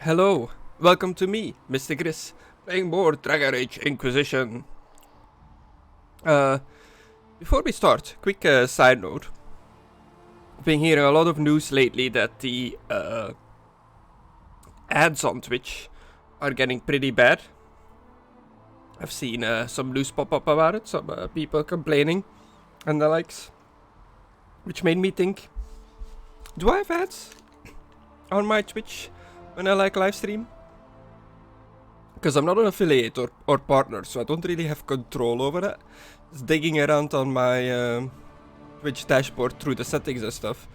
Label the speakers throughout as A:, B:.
A: Hello, welcome to me, Mr. Gris, playing more Dragon Age Inquisition. Before we start, quick side note. I've been hearing a lot of news lately that the ads on Twitch are getting pretty bad. I've seen some news pop up about it, some people complaining and the likes. Which made me think, do I have ads on my Twitch when I live stream? Because I'm not an affiliate or partner, so I don't really have control over that. Just digging around on my Twitch dashboard through the settings and stuff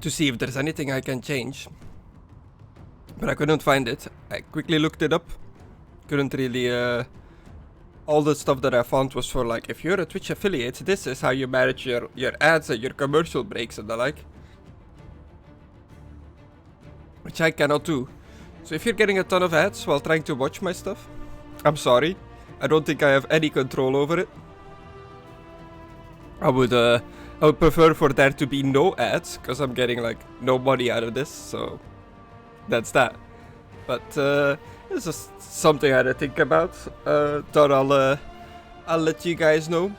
A: to see if there's anything I can change. But I couldn't find it. I quickly looked it up. Couldn't really... all the stuff that I found was for like, if you're a Twitch affiliate, this is how you manage your ads and your commercial breaks and the like. Which I cannot do. So if you're getting a ton of ads while trying to watch my stuff, I'm sorry. I don't think I have any control over it. I would prefer for there to be no ads, because I'm getting like no money out of this, so that's that. But it's just something I had to think about. Thought I'll let you guys know.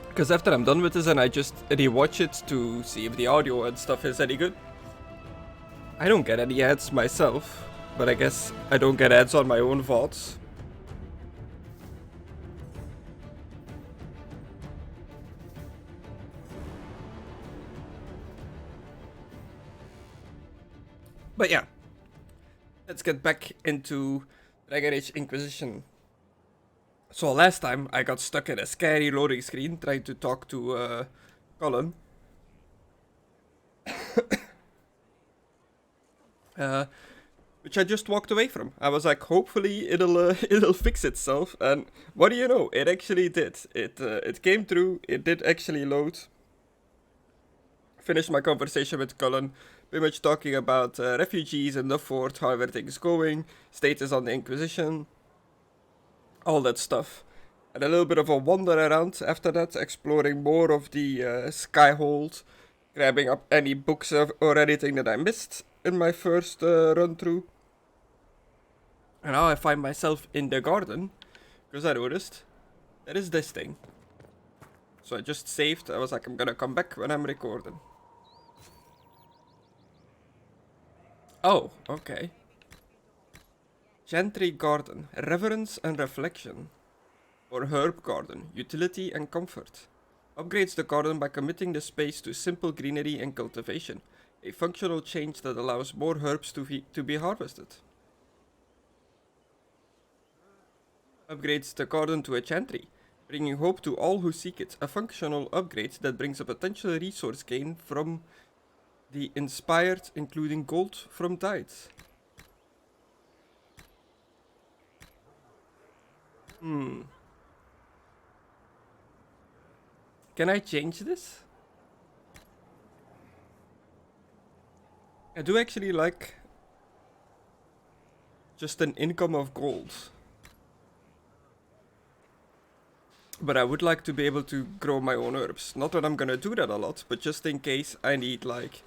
A: Because after I'm done with this and I just rewatch it to see if the audio and stuff is any good. I don't get any ads myself, but I guess I don't get ads on my own VODs. But yeah, let's get back into Dragon Age Inquisition. So last time I got stuck in a scary loading screen trying to talk to Colin. Which I just walked away from. I was like, hopefully it'll fix itself, and what do you know? It actually did. It came through. It did actually load. Finished my conversation with Cullen, pretty much talking about refugees in the fort, how everything's going, status on the Inquisition, all that stuff. And a little bit of a wander around after that, exploring more of the Skyhold, grabbing up any books or anything that I missed in my first run through. And now I find myself in the garden, because I noticed there is this thing. So I just saved. I was like, I'm gonna come back when I'm recording. Oh, okay. Gentry Garden, Reverence and Reflection. Or Herb Garden, Utility and Comfort. Upgrades the garden by committing the space to simple greenery and cultivation. A functional change that allows more herbs to be harvested. Upgrades the garden to a chantry, bringing hope to all who seek it. A functional upgrade that brings a potential resource gain from the inspired, including gold from tithes. Can I change this? I do actually like just an income of gold. But I would like to be able to grow my own herbs. Not that I'm gonna do that a lot, but just in case I need like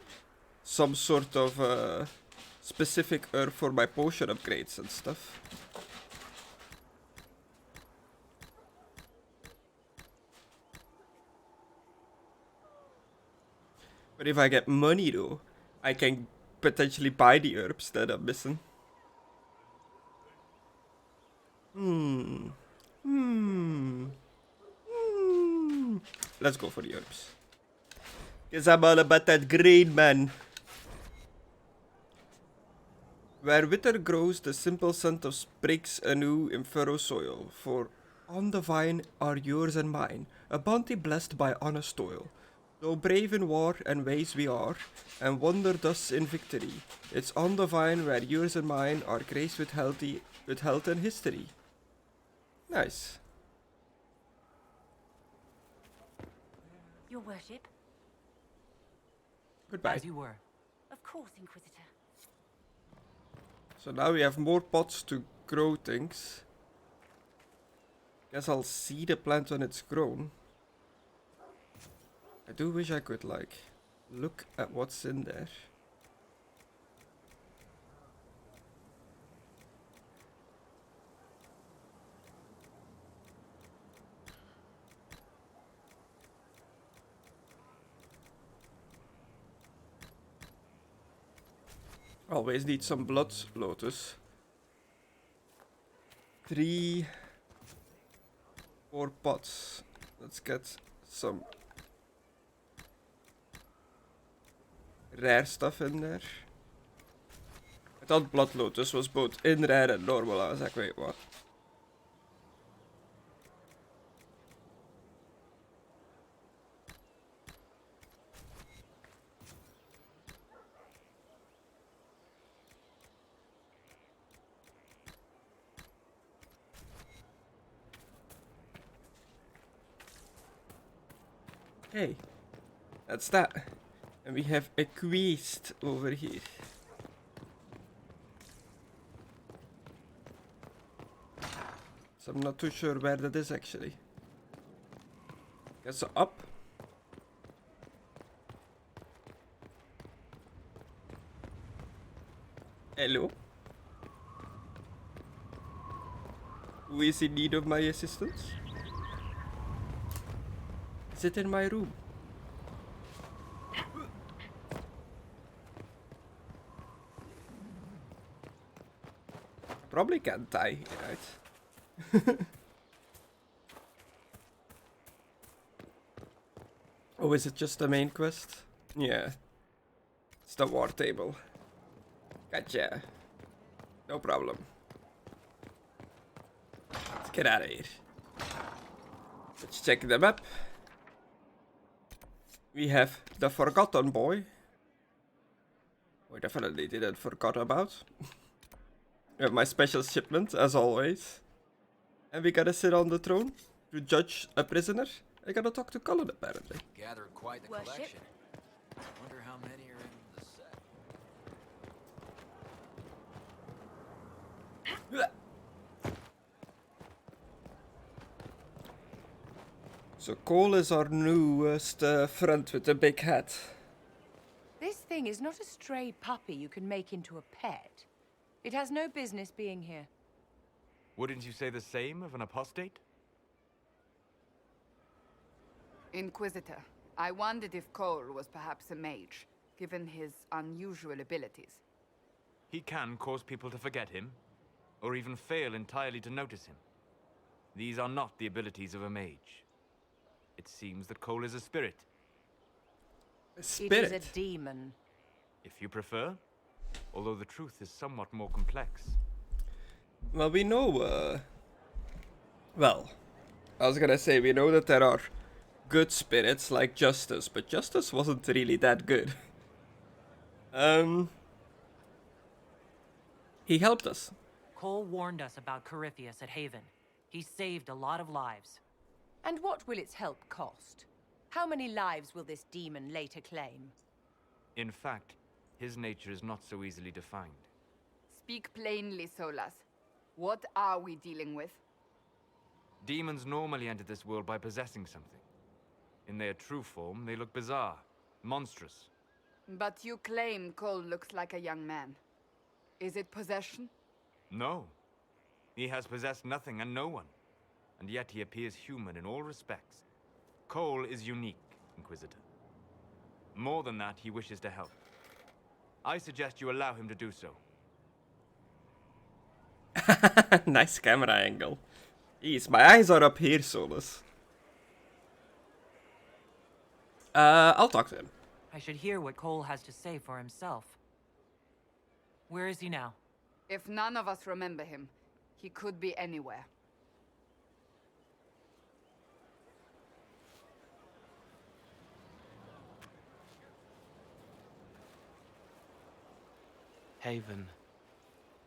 A: some sort of specific herb for my potion upgrades and stuff. But if I get money though, I can potentially buy the herbs that I'm missing. Let's go for the herbs. Cause I'm all about that grain, man. Where wither grows, the simple scent of breaks anew in furrow soil. For on the vine are yours and mine, a bounty blessed by honest toil. Though brave in war and ways we are, and wander thus in victory, it's on the vine where yours and mine are graced with health and history. Nice.
B: Your worship?
A: Goodbye.
C: As you were.
B: Of course, Inquisitor.
A: So now we have more pots to grow things. Guess I'll see the plant when it's grown. I do wish I could like look at what's in there. Always need some blood lotus. 3, 4 pots. Let's get some rare stuff in there. I thought blood lotus was both in rare and normal. I was like, wait, what? Hey, that's that. And we have a quest over here. So I'm not too sure where that is actually. Guess up. Hello. Who is in need of my assistance? Is it in my room? Probably can't die here, right? Oh, is it just the main quest? Yeah. It's the war table. Gotcha. No problem. Let's get out of here. Let's check the map. We have the Forgotten Boy. We definitely didn't forget about. We have my special shipment, as always. And we gotta sit on the throne to judge a prisoner. I gotta talk to Colin, apparently.
C: Gathered quite the
B: Worship?
C: collection. Wonder how many are in the set.
A: So Cole is our newest friend with the big hat.
D: This thing is not a stray puppy you can make into a pet. It has no business being here.
E: Wouldn't you say the same of an apostate?
F: Inquisitor, I wondered if Cole was perhaps a mage, given his unusual abilities.
E: He can cause people to forget him, or even fail entirely to notice him. These are not the abilities of a mage. It seems that Cole is a spirit,
A: A spirit?
D: It is a demon.
E: if you prefer, although the truth is somewhat more complex.
A: Well, we know, well, I was gonna say, we know that there are good spirits like Justice, but Justice wasn't really that good. He helped us.
G: Cole warned us about Corypheus at Haven. He saved a lot of lives.
D: And what will its help cost? How many lives will this demon later claim?
E: In fact, his nature is not so easily defined.
F: Speak plainly, Solas. What are we dealing with?
E: Demons normally enter this world by possessing something. In their true form, they look bizarre, monstrous.
F: But you claim Cole looks like a young man. Is it possession?
E: No. He has possessed nothing and no one. And yet he appears human in all respects. Cole is unique, Inquisitor. More than that, he wishes to help. I suggest you allow him to do so.
A: Nice camera angle. Jeez, my eyes are up here, Solus. I'll talk to him.
G: I should hear what Cole has to say for himself. Where is he now?
F: If none of us remember him, he could be anywhere.
H: Haven.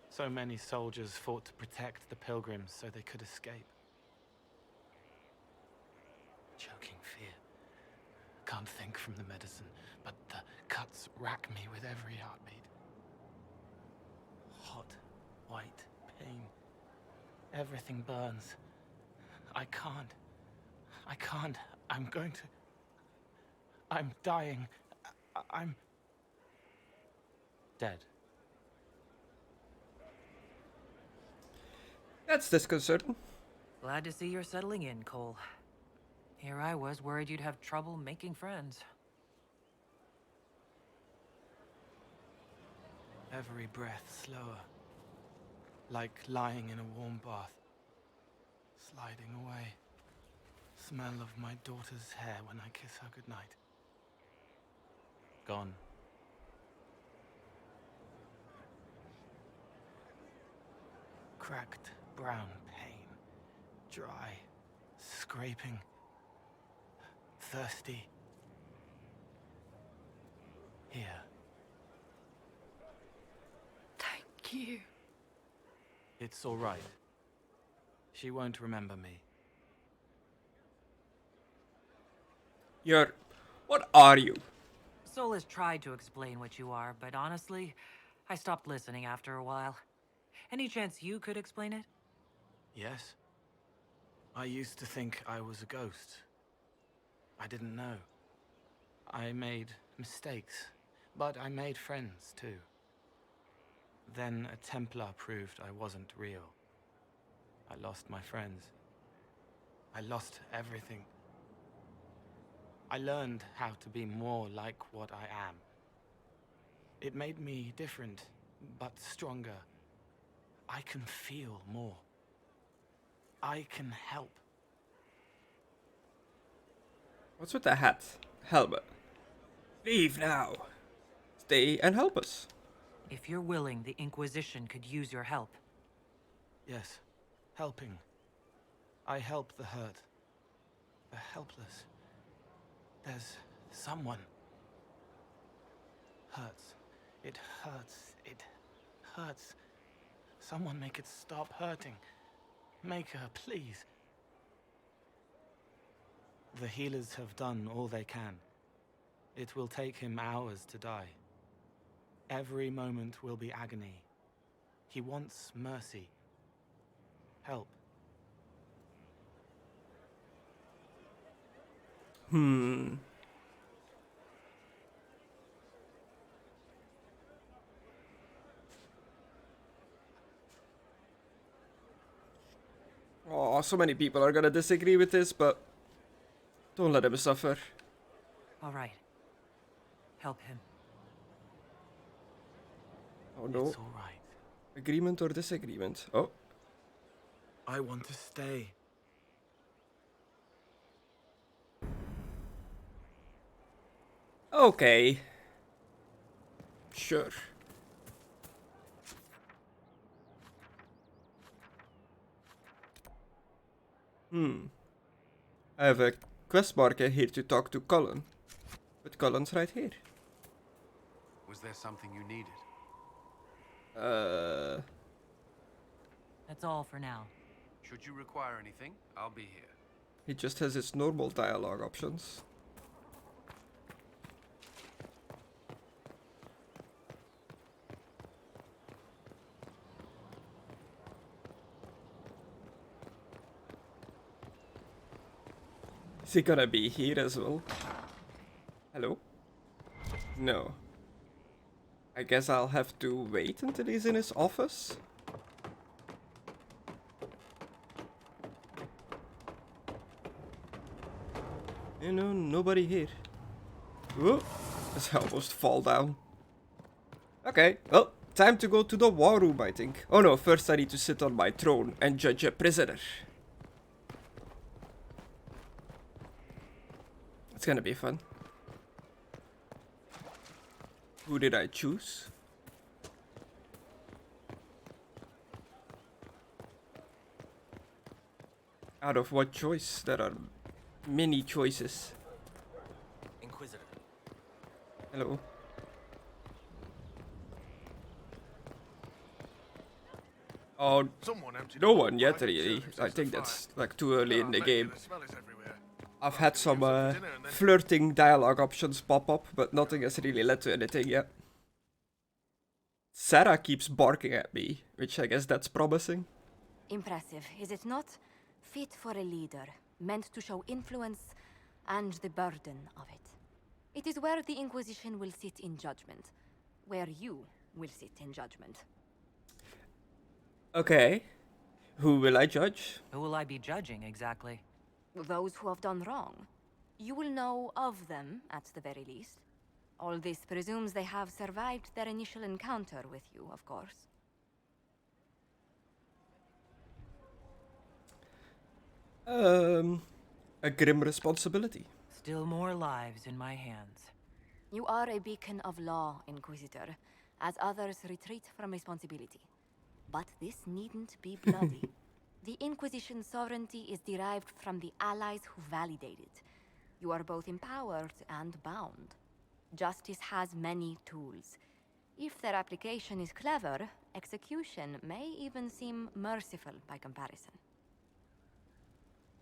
H: So many soldiers fought to protect the pilgrims so they could escape. Choking fear. Can't think from the medicine, but the cuts rack me with every heartbeat. Hot, white pain. Everything burns. I can't. I'm going to... I'm dying. I'm... dead.
A: That's disconcerting.
G: Glad to see you're settling in, Cole. Here I was worried you'd have trouble making friends.
H: every breath slower. Like lying in a warm bath. Sliding away. Smell of my daughter's hair when I kiss her goodnight. Gone. Cracked brown pain. Dry. Scraping. Thirsty. Here.
F: Thank you.
H: It's all right. She won't remember me.
A: What are you?
G: Sol has tried to explain what you are, but honestly, I stopped listening after a while. Any chance you could explain it?
H: Yes? I used to think I was a ghost. I didn't know. I made mistakes, but I made friends too. Then a Templar proved I wasn't real. I lost my friends. I lost everything. I learned how to be more like what I am. It made me different, but stronger. I can feel more. I can help.
A: What's with the hat? Helmet. Leave now. Stay and help us.
G: If you're willing, the Inquisition could use your help.
H: Yes, helping. I help the hurt. The helpless. There's someone. Hurts. It hurts. It hurts. Someone make it stop hurting. Make her, please. The healers have done all they can. It will take him hours to die. Every moment will be agony. He wants mercy. Help.
A: Oh, so many people are gonna disagree with this, but don't let him suffer.
G: All right. Help him.
A: Oh no.
H: It's all right.
A: Agreement or disagreement? Oh.
H: I want to stay.
A: Okay. Sure. I have a quest marker here to talk to Cullen. But Cullen's right here.
I: Was there something you needed?
G: That's all for now.
I: Should you require anything, I'll be here.
A: He just has his normal dialogue options. Is he gonna be here as well? Hello? No. I guess I'll have to wait until he's in his office. You know, nobody here. Whoa! I almost fall down. Okay, well, time to go to the war room, I think. Oh no, first I need to sit on my throne and judge a prisoner. It's gonna be fun. Who did I choose? Out of what choice? There are many choices.
C: Inquisitor.
A: Hello. Oh, no one yet really. I think that's like too early in the game. I've had some flirting dialogue options pop up, but nothing has really led to anything yet. Sarah keeps barking at me, which I guess that's promising.
B: Impressive, is it not? Fit for a leader, meant to show influence and the burden of it. It is where the Inquisition will sit in judgment. Where you will sit in judgment.
A: Okay. Who will I judge?
G: Who will I be judging exactly?
B: Those who have done wrong. You will know of them, at the very least. All this presumes they have survived their initial encounter with you, of course.
A: A grim responsibility.
G: Still more lives in my hands.
B: You are a beacon of law, Inquisitor, as others retreat from responsibility. But this needn't be bloody. The Inquisition's sovereignty is derived from the allies who validate it. You are both empowered and bound. Justice has many tools. If their application is clever, execution may even seem merciful by comparison.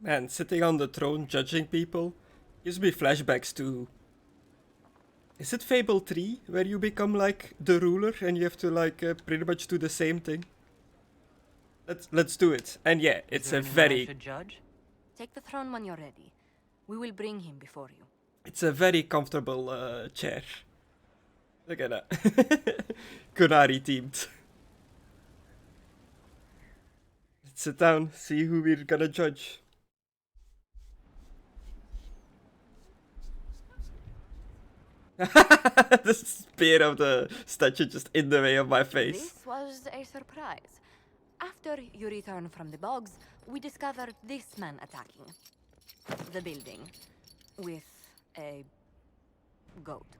A: Man, sitting on the throne judging people gives me flashbacks to... Is it Fable 3, where you become like the ruler and you have to like pretty much do the same thing? Let's do it. And yeah, it's a very...
G: should judge?
B: Take the throne when you're ready. We will bring him before you.
A: It's a very comfortable chair. Look at that. Kunari themed. Let's sit down, see who we're gonna judge. The spear of the statue just in the way of my face.
B: This was a surprise. After you return from the bogs, we discovered this man attacking the building with a goat.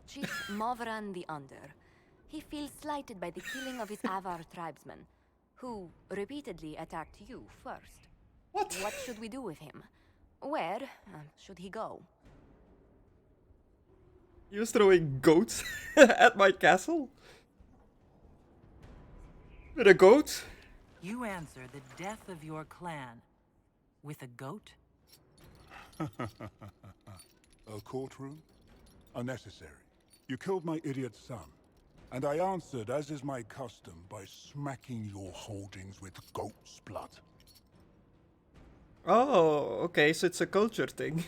B: Chief Movran the Under. He feels slighted by the killing of his Avar tribesmen, who repeatedly attacked you first. What should we do with him? Where should he go?
A: He was throwing goats at my castle? With a goat?
G: You answer the death of your clan with a goat?
J: A courtroom? Unnecessary. You killed my idiot son, and I answered, as is my custom, by smacking your holdings with goat's blood.
A: Oh, okay, so it's a culture thing.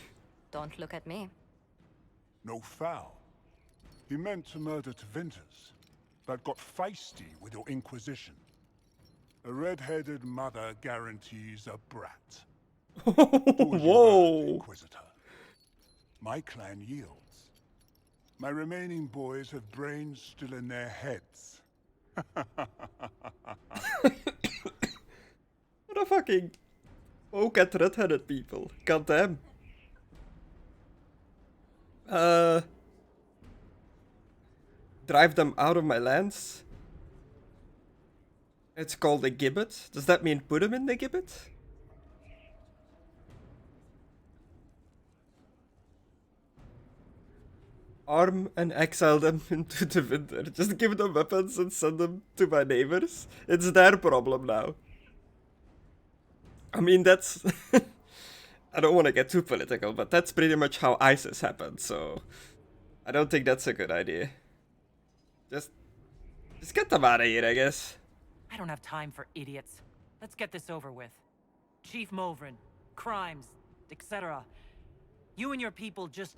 B: Don't look at me.
J: No foul. He meant to murder Tevinters, but got feisty with your Inquisition. A red-headed mother guarantees a brat.
A: Whoa!
J: Inquisitor. My clan yields. My remaining boys have brains still in their heads.
A: What a fucking poke at red-headed people. God damn. Drive them out of my lands. It's called a gibbet. Does that mean put them in the gibbet? Arm and exile them into the winter. Just give them weapons and send them to my neighbors. It's their problem now. I mean, that's... I don't want to get too political, but that's pretty much how ISIS happened, so... I don't think that's a good idea. Just get them out of here, I guess.
G: I don't have time for idiots. Let's get this over with. Chief Movran, crimes, etc. You and your people just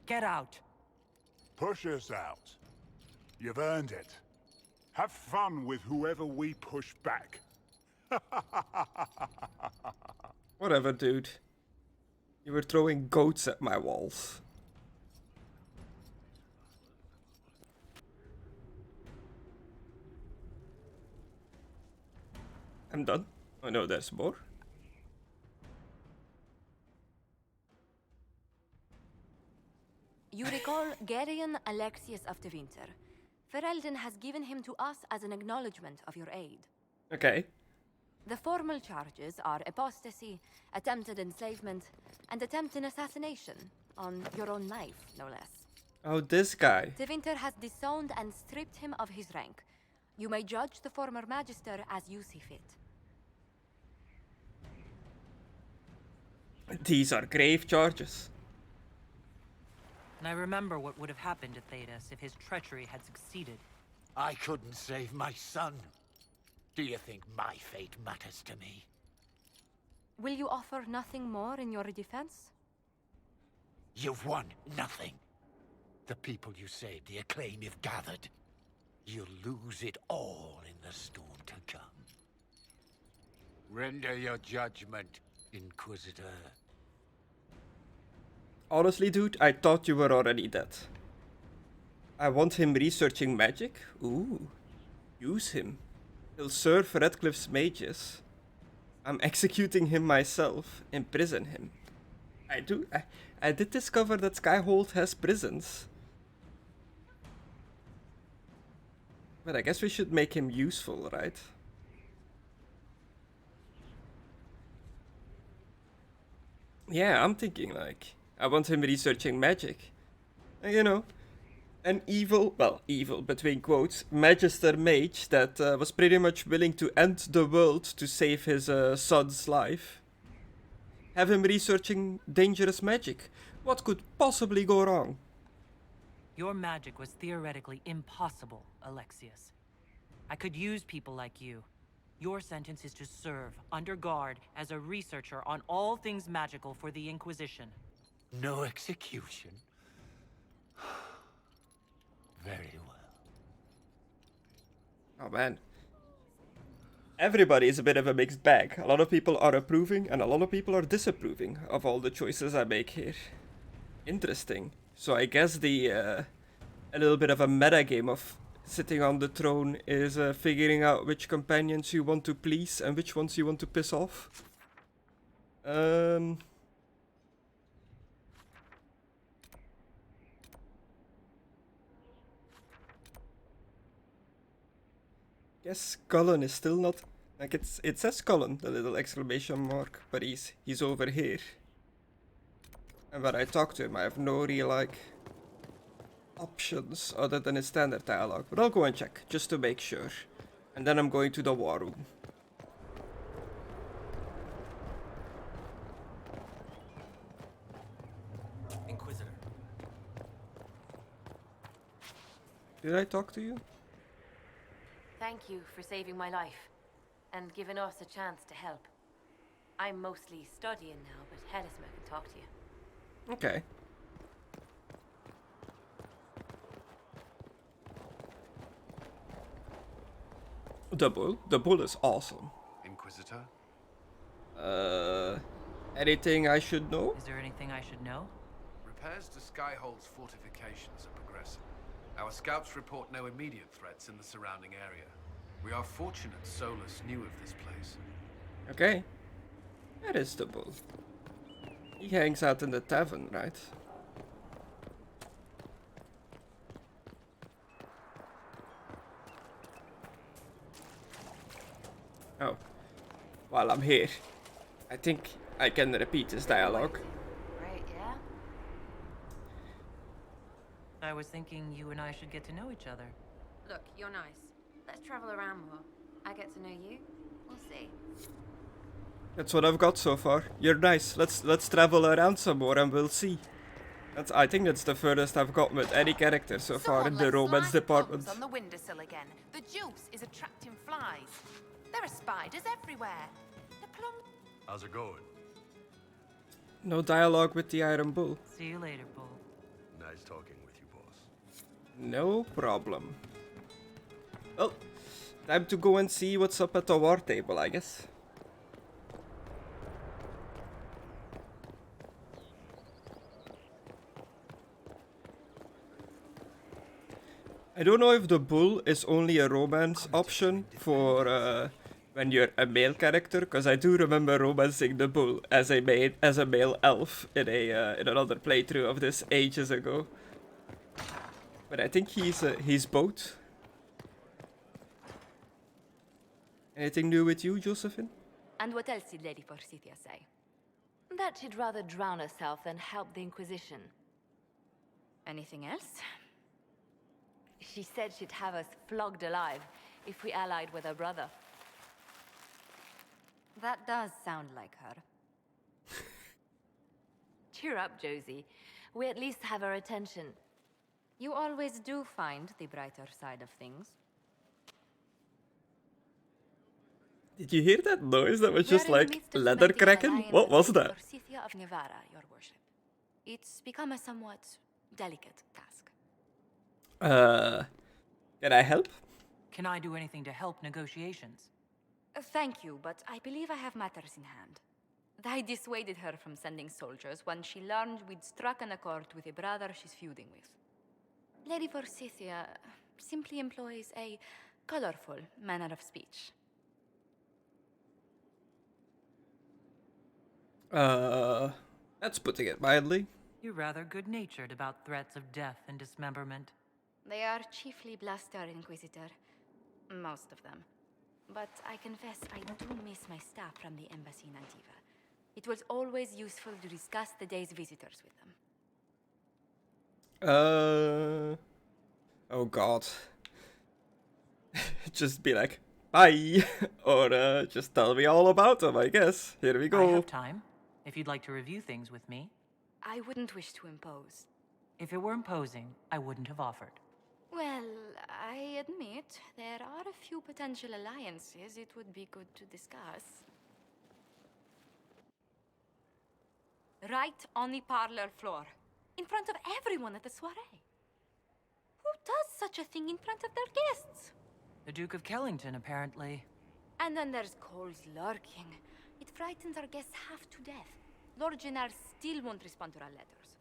G: get out.
J: Push us out. You've earned it. Have fun with whoever we push back.
A: Whatever, dude. You were throwing goats at my walls. I'm done. Oh no, there's more.
B: You recall Gerion Alexius of the Winter. Ferelden has given him to us as an acknowledgement of your aid.
A: Okay.
B: The formal charges are apostasy, attempted enslavement, and attempted assassination on your own life, no less.
A: Oh, this guy.
B: De Winter has disowned and stripped him of his rank. You may judge the former magister as you see fit.
A: These are grave charges.
G: And I remember what would have happened to Thedas if his treachery had succeeded.
K: I couldn't save my son. Do you think my fate matters to me?
B: Will you offer nothing more in your defense?
K: You've won nothing. The people you saved, the acclaim you've gathered. You'll lose it all in the storm to come. Render your judgment, Inquisitor.
A: Honestly, dude, I thought you were already dead. I want him researching magic? Ooh. Use him. He'll serve Redcliffe's mages. I'm executing him myself. Imprison him. I did discover that Skyhold has prisons. But I guess we should make him useful, right? Yeah, I'm thinking like, I want him researching magic. And, you know, an evil, well, evil between quotes, magister mage that was pretty much willing to end the world to save his son's life. Have him researching dangerous magic. What could possibly go wrong?
G: Your magic was theoretically impossible, Alexius. I could use people like you. Your sentence is to serve, under guard, as a researcher on all things magical for the Inquisition.
K: No execution? Very well.
A: Oh man. Everybody is a bit of a mixed bag. A lot of people are approving and a lot of people are disapproving of all the choices I make here. Interesting. So I guess the a little bit of a meta game of sitting on the throne is figuring out which companions you want to please and which ones you want to piss off. Guess Cullen is still not like it says Cullen, the little exclamation mark, but he's over here. And when I talk to him I have no real like options other than his standard dialogue. But I'll go and check just to make sure. And then I'm going to the war room.
C: Inquisitor.
A: Did I talk to you?
L: Thank you for saving my life, and giving us a chance to help. I'm mostly studying now, but Hellisma can talk to you.
A: Okay. The bull is awesome.
I: Inquisitor?
A: Anything I should know?
G: Is there anything I should know?
I: Repairs to Skyhold's fortifications are progressing. Our scouts report no immediate threats in the surrounding area. We are fortunate Solus knew of this place.
A: Okay. That is the bull. He hangs out in the tavern, right? Oh. While I'm here, I think I can repeat his dialogue.
L: Right, yeah?
G: I was thinking you and I should get to know each other.
L: Look, you're nice. Let's travel around more. I get to know you. We'll see.
A: That's what I've got so far. You're nice. Let's travel around some more and we'll see. I think that's the furthest I've gotten with any character so far in the romance department.
D: On the windowsill again. The juice is attracting flies. There are spiders everywhere. The plum.
I: How's it going?
A: No dialogue with the Iron Bull.
G: See you later, Bull.
I: Nice talking with you, boss.
A: No problem. Well, time to go and see what's up at the war table, I guess. I don't know if the bull is only a romance option for when you're a male character, because I do remember romancing the bull as a male elf in in another playthrough of this ages ago. But I think he's both. Anything new with you, Josephine?
B: And what else did Lady Forsythia say? That she'd rather drown herself than help the Inquisition. Anything else? She said she'd have us flogged alive if we allied with her brother. That does sound like her. Cheer up, Josie. We at least have her attention. You always do find the brighter side of things.
A: Did you hear that noise? That was just like leather cracking? What was that?
B: Forsythia of Nevada, your worship. It's become a somewhat delicate task.
A: Can I help?
G: Can I do anything to help negotiations?
B: Thank you, but I believe I have matters in hand. I dissuaded her from sending soldiers when she learned we'd struck an accord with a brother she's feuding with. Lady Forsythia simply employs a colorful manner of speech.
A: That's putting it mildly.
G: You're rather good-natured about threats of death and dismemberment.
B: They are chiefly bluster, Inquisitor. Most of them. But I confess I do miss my staff from the embassy in Antiva. It was always useful to discuss the day's visitors with them.
A: Oh god. Just be like, bye! Or just tell me all about them, I guess. Here we go.
G: I have time, if you'd like to review things with me.
B: I wouldn't wish to impose.
G: If it were imposing, I wouldn't have offered.
B: Well, I admit there are a few potential alliances it would be good to discuss. Right on the parlor floor, in front of everyone at the soiree. Who does such a thing in front of their guests?
G: The Duke of Kellington, apparently.
B: And then there's Cole's lurking. It frightens our guests half to death. Lord Jennar still won't respond to our letters.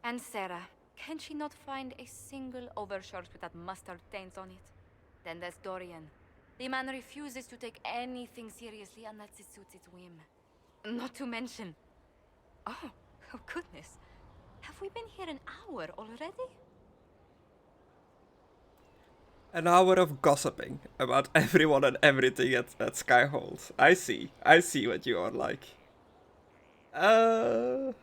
B: And Sarah, can she not find a single overshirt without mustard stains on it? Then there's Dorian. The man refuses to take anything seriously unless it suits its whim. Not to mention... Oh goodness. Have we been here an hour already?
A: An hour of gossiping about everyone and everything at Skyhold. I see what you are like. I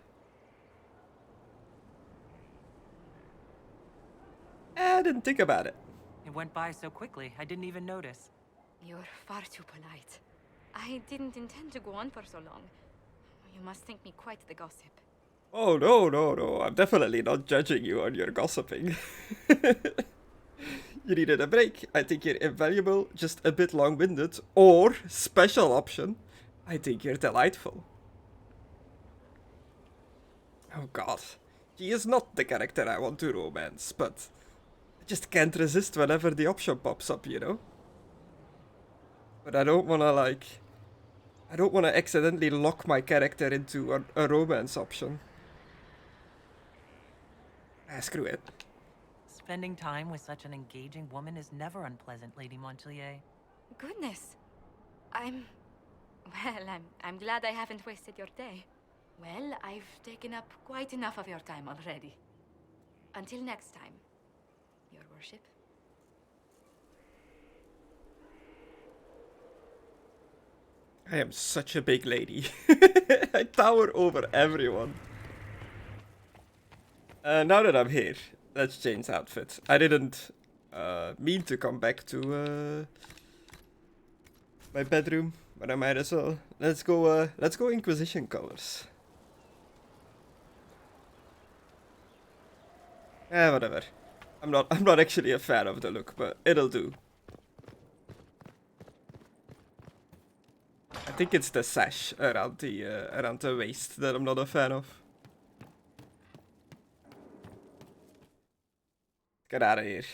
A: didn't think about it.
G: It went by so quickly, I didn't even notice.
B: You're far too polite. I didn't intend to go on for so long. You must think me quite the gossip.
A: Oh, no. I'm definitely not judging you on your gossiping. You needed a break. I think you're invaluable, just a bit long-winded. Or, special option, I think you're delightful. Oh god. He is not the character I want to romance, but I just can't resist whenever the option pops up, you know? But I don't wanna accidentally lock my character into a romance option. Screw it.
G: Spending time with such an engaging woman is never unpleasant, Lady Montelier.
B: Goodness. I'm glad I haven't wasted your day. Well, I've taken up quite enough of your time already. Until next time, Your Worship.
A: I am such a big lady. I tower over everyone. Now that I'm here, let's change outfit. I didn't mean to come back to my bedroom, but I might as well. Let's go Inquisition colors. Whatever. I'm not actually a fan of the look, but it'll do. I think it's the sash around the waist that I'm not a fan of. Get out of here.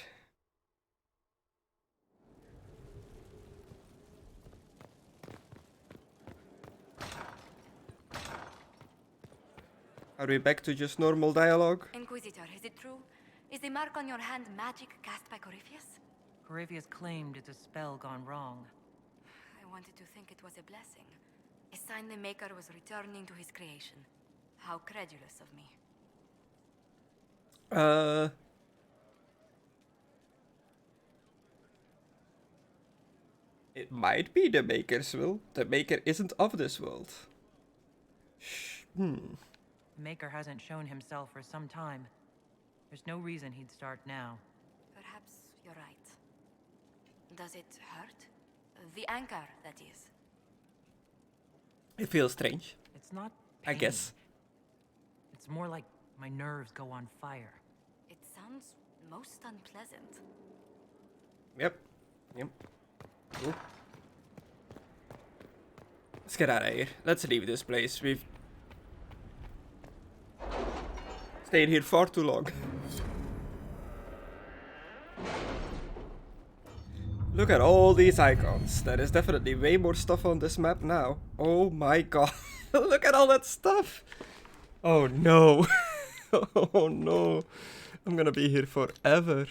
A: Are we back to just normal dialogue?
B: Inquisitor, is it true? Is the mark on your hand magic cast by Corypheus?
G: Corypheus claimed it's a spell gone wrong.
B: I wanted to think it was a blessing. A sign the Maker was returning to his creation. How credulous of me.
A: It might be the Maker's will. The Maker isn't of this world.
G: The Maker hasn't shown himself for some time. There's no reason he'd start now.
B: Perhaps you're right. Does it hurt? The anchor, that is.
A: It feels strange.
G: It's not
A: pain. I guess.
G: It's more like my nerves go on fire.
B: It sounds most unpleasant.
A: Yep. Cool. Let's get out of here. Let's leave this place. We've stayed here far too long. Look at all these icons. There is definitely way more stuff on this map now. Oh my god. Look at all that stuff. Oh no. Oh no. I'm gonna be here forever.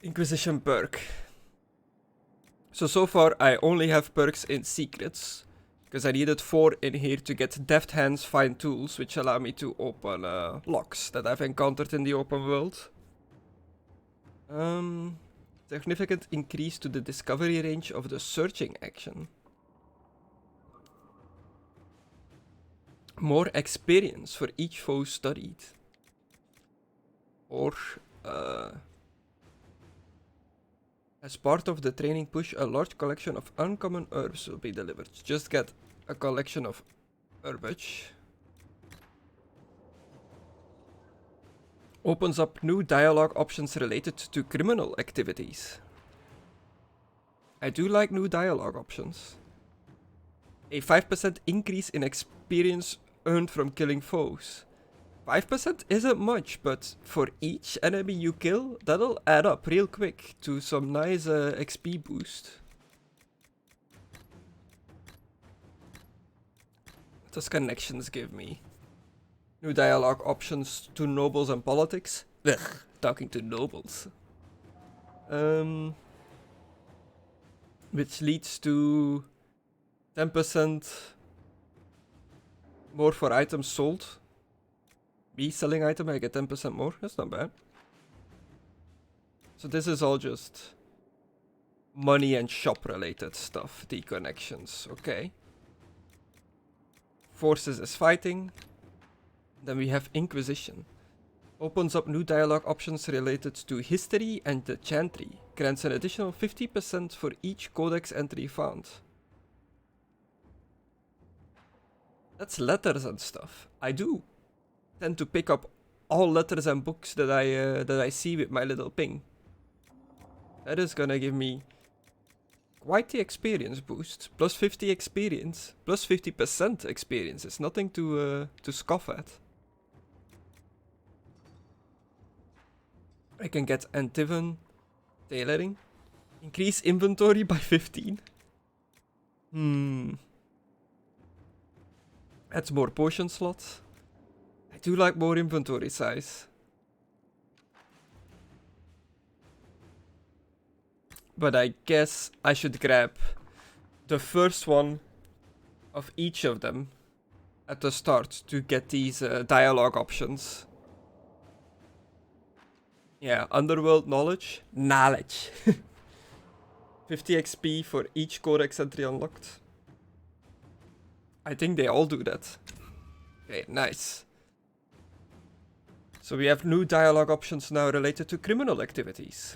A: Inquisition perk. So far I only have perks in secrets. Because I needed 4 in here to get deft hands fine tools, which allow me to open locks that I've encountered in the open world. Significant increase to the discovery range of the searching action. More experience for each foe studied. Or, as part of the training push, a large collection of uncommon herbs will be delivered. Just get a collection of herbage. Opens up new dialogue options related to criminal activities. I do like new dialogue options. A 5% increase in experience earned from killing foes. 5% isn't much, but for each enemy you kill, that'll add up real quick to some nice XP boost. What does connections give me? New dialogue options to nobles and politics. Ugh, talking to nobles. Which leads to 10% more for items sold. Me selling item, I get 10% more. That's not bad. So this is all just money and shop related stuff. The connections, okay. Forces is fighting. Then we have Inquisition. Opens up new dialogue options related to history and the chantry. Grants an additional 50% for each codex entry found. That's letters and stuff. I do tend to pick up all letters and books that I see with my little ping. That is gonna give me quite the experience boost. Plus 50 experience, plus 50% experience. It's nothing to scoff at. I can get Antivan tailoring. Increase inventory by 15. Adds more potion slots. I do like more inventory size. But I guess I should grab the first one of each of them at the start to get these dialogue options. Yeah, underworld knowledge. 50 XP for each codex entry unlocked. I think they all do that. Okay, nice. So we have new dialogue options now related to criminal activities.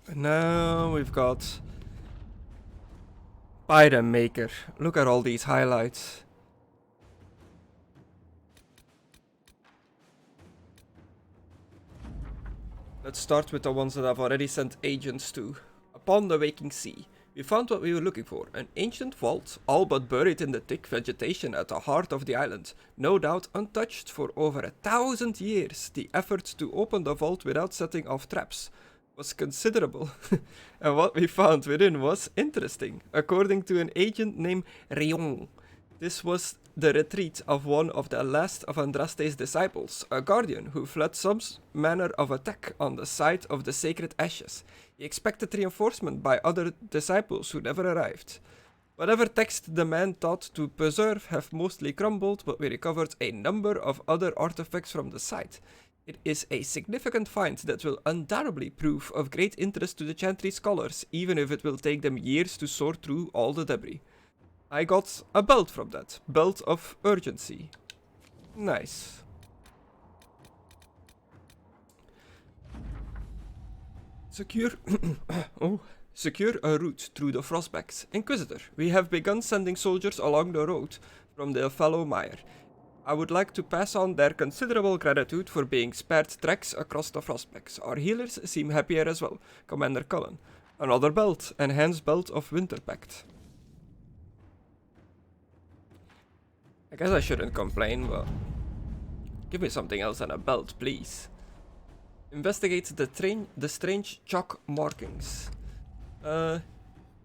A: And now we've got Item Maker. Look at all these highlights. Let's start with the ones that I've already sent agents to. Upon the waking sea, we found what we were looking for. An ancient vault, all but buried in the thick vegetation at the heart of the island. No doubt untouched for over 1,000 years. The effort to open the vault without setting off traps was considerable. And what we found within was interesting. According to an agent named Rion, this was the retreat of one of the last of Andraste's disciples, a guardian who fled some manner of attack on the site of the sacred ashes. He expected reinforcement by other disciples who never arrived. Whatever text the man thought to preserve have mostly crumbled, but we recovered a number of other artifacts from the site. It is a significant find that will undoubtedly prove of great interest to the Chantry scholars, even if it will take them years to sort through all the debris. I got a belt from that. Belt of urgency. Nice. Secure Secure a route through the Frostbacks. Inquisitor, we have begun sending soldiers along the road from the Fallow Mire. I would like to pass on their considerable gratitude for being spared treks across the Frostbacks. Our healers seem happier as well. Commander Cullen. Another belt. Enhanced belt of Winter Pact. I guess I shouldn't complain, but give me something else than a belt, please. Investigate the strange chalk markings.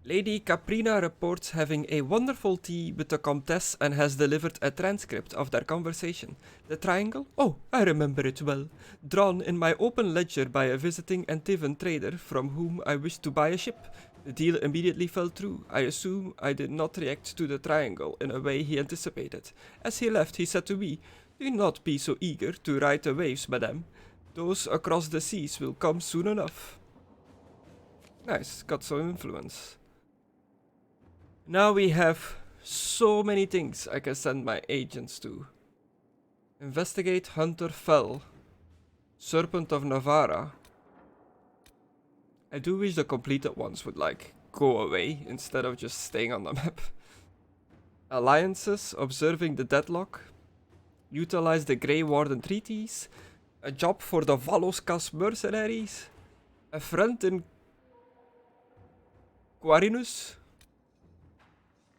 A: Lady Caprina reports having a wonderful tea with the Comtesse and has delivered a transcript of their conversation. The triangle? Oh, I remember it well. Drawn in my open ledger by a visiting Antivan trader from whom I wished to buy a ship. The deal immediately fell through. I assume I did not react to the triangle in a way he anticipated. As he left, he said to me, "Do not be so eager to ride the waves, madame. Those across the seas will come soon enough." Nice, got some influence. Now we have so many things I can send my agents to. Investigate Hunter Fell. Serpent of Navarra. I do wish the completed ones would like go away instead of just staying on the map. Alliances, observing the deadlock. Utilize the Grey Warden treaties. A job for the Valoskas mercenaries. A friend in Quarinus.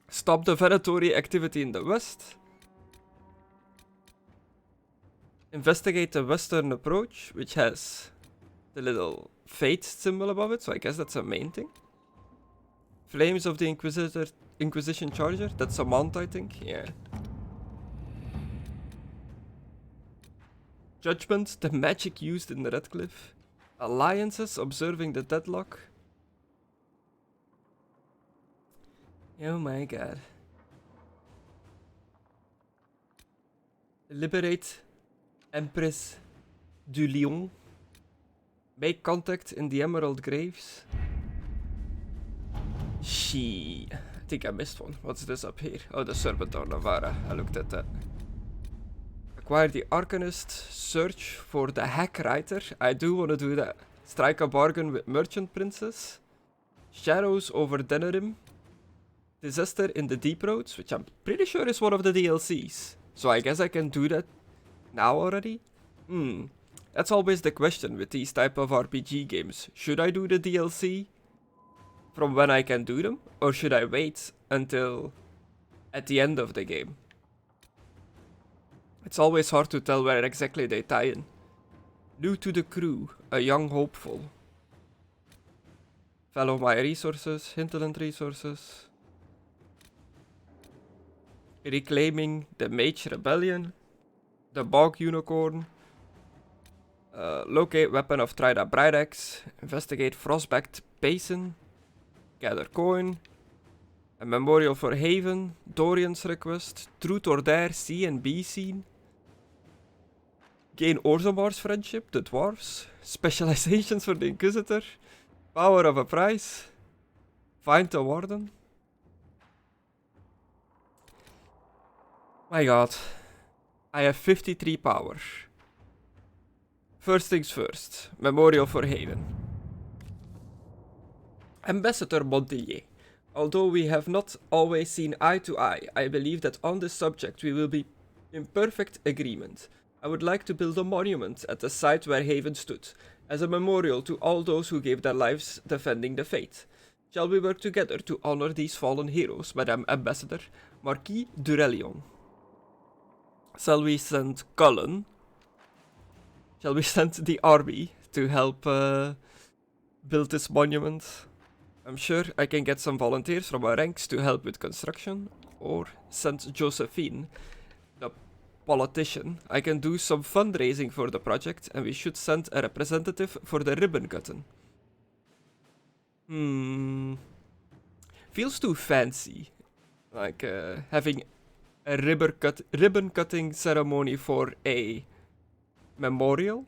A: Stop the venatory activity in the west. Investigate the western approach, which has the little fate symbol above it, so I guess that's a main thing. Flames of the Inquisition Charger, that's a mount, I think, yeah. Judgment, the magic used in the Redcliffe. Alliances, observing the deadlock. Oh my god. Liberate Empress du Lion. Make contact in the Emerald Graves. I think I missed one. What's this up here? Oh, the Serpent of Navarra. I looked at that. Acquire the Arcanist. Search for the Hack Writer. I do want to do that. Strike a bargain with Merchant Princess. Shadows over Denerim. Disaster in the Deep Roads, which I'm pretty sure is one of the DLCs. So I guess I can do that now already? That's always the question with these type of RPG games. Should I do the DLC from when I can do them? Or should I wait until at the end of the game? It's always hard to tell where exactly they tie in. New to the crew, a young hopeful. Follow my resources, hinterland resources. Reclaiming the Mage Rebellion, the Bog Unicorn, locate Weapon of Trida Brideaxe, investigate Frostbacked Basin, gather coin, a Memorial for Haven, Dorian's Request, Truth or Dare C and B scene, gain Orzamar's Friendship, the Dwarves, specializations for the Inquisitor, Power of a Prize, find the Warden. My god, I have 53 power. First things first, Memorial for Haven. Ambassador Montillier. Although we have not always seen eye to eye, I believe that on this subject we will be in perfect agreement. I would like to build a monument at the site where Haven stood, as a memorial to all those who gave their lives defending the faith. Shall we work together to honor these fallen heroes, Madame Ambassador? Marquis Durelion. Shall we send Cullen? Shall we send the army to help build this monument? I'm sure I can get some volunteers from our ranks to help with construction. Or send Josephine, the politician. I can do some fundraising for the project, and we should send a representative for the ribbon cutting. Feels too fancy. Like having a ribbon cutting ceremony for a memorial.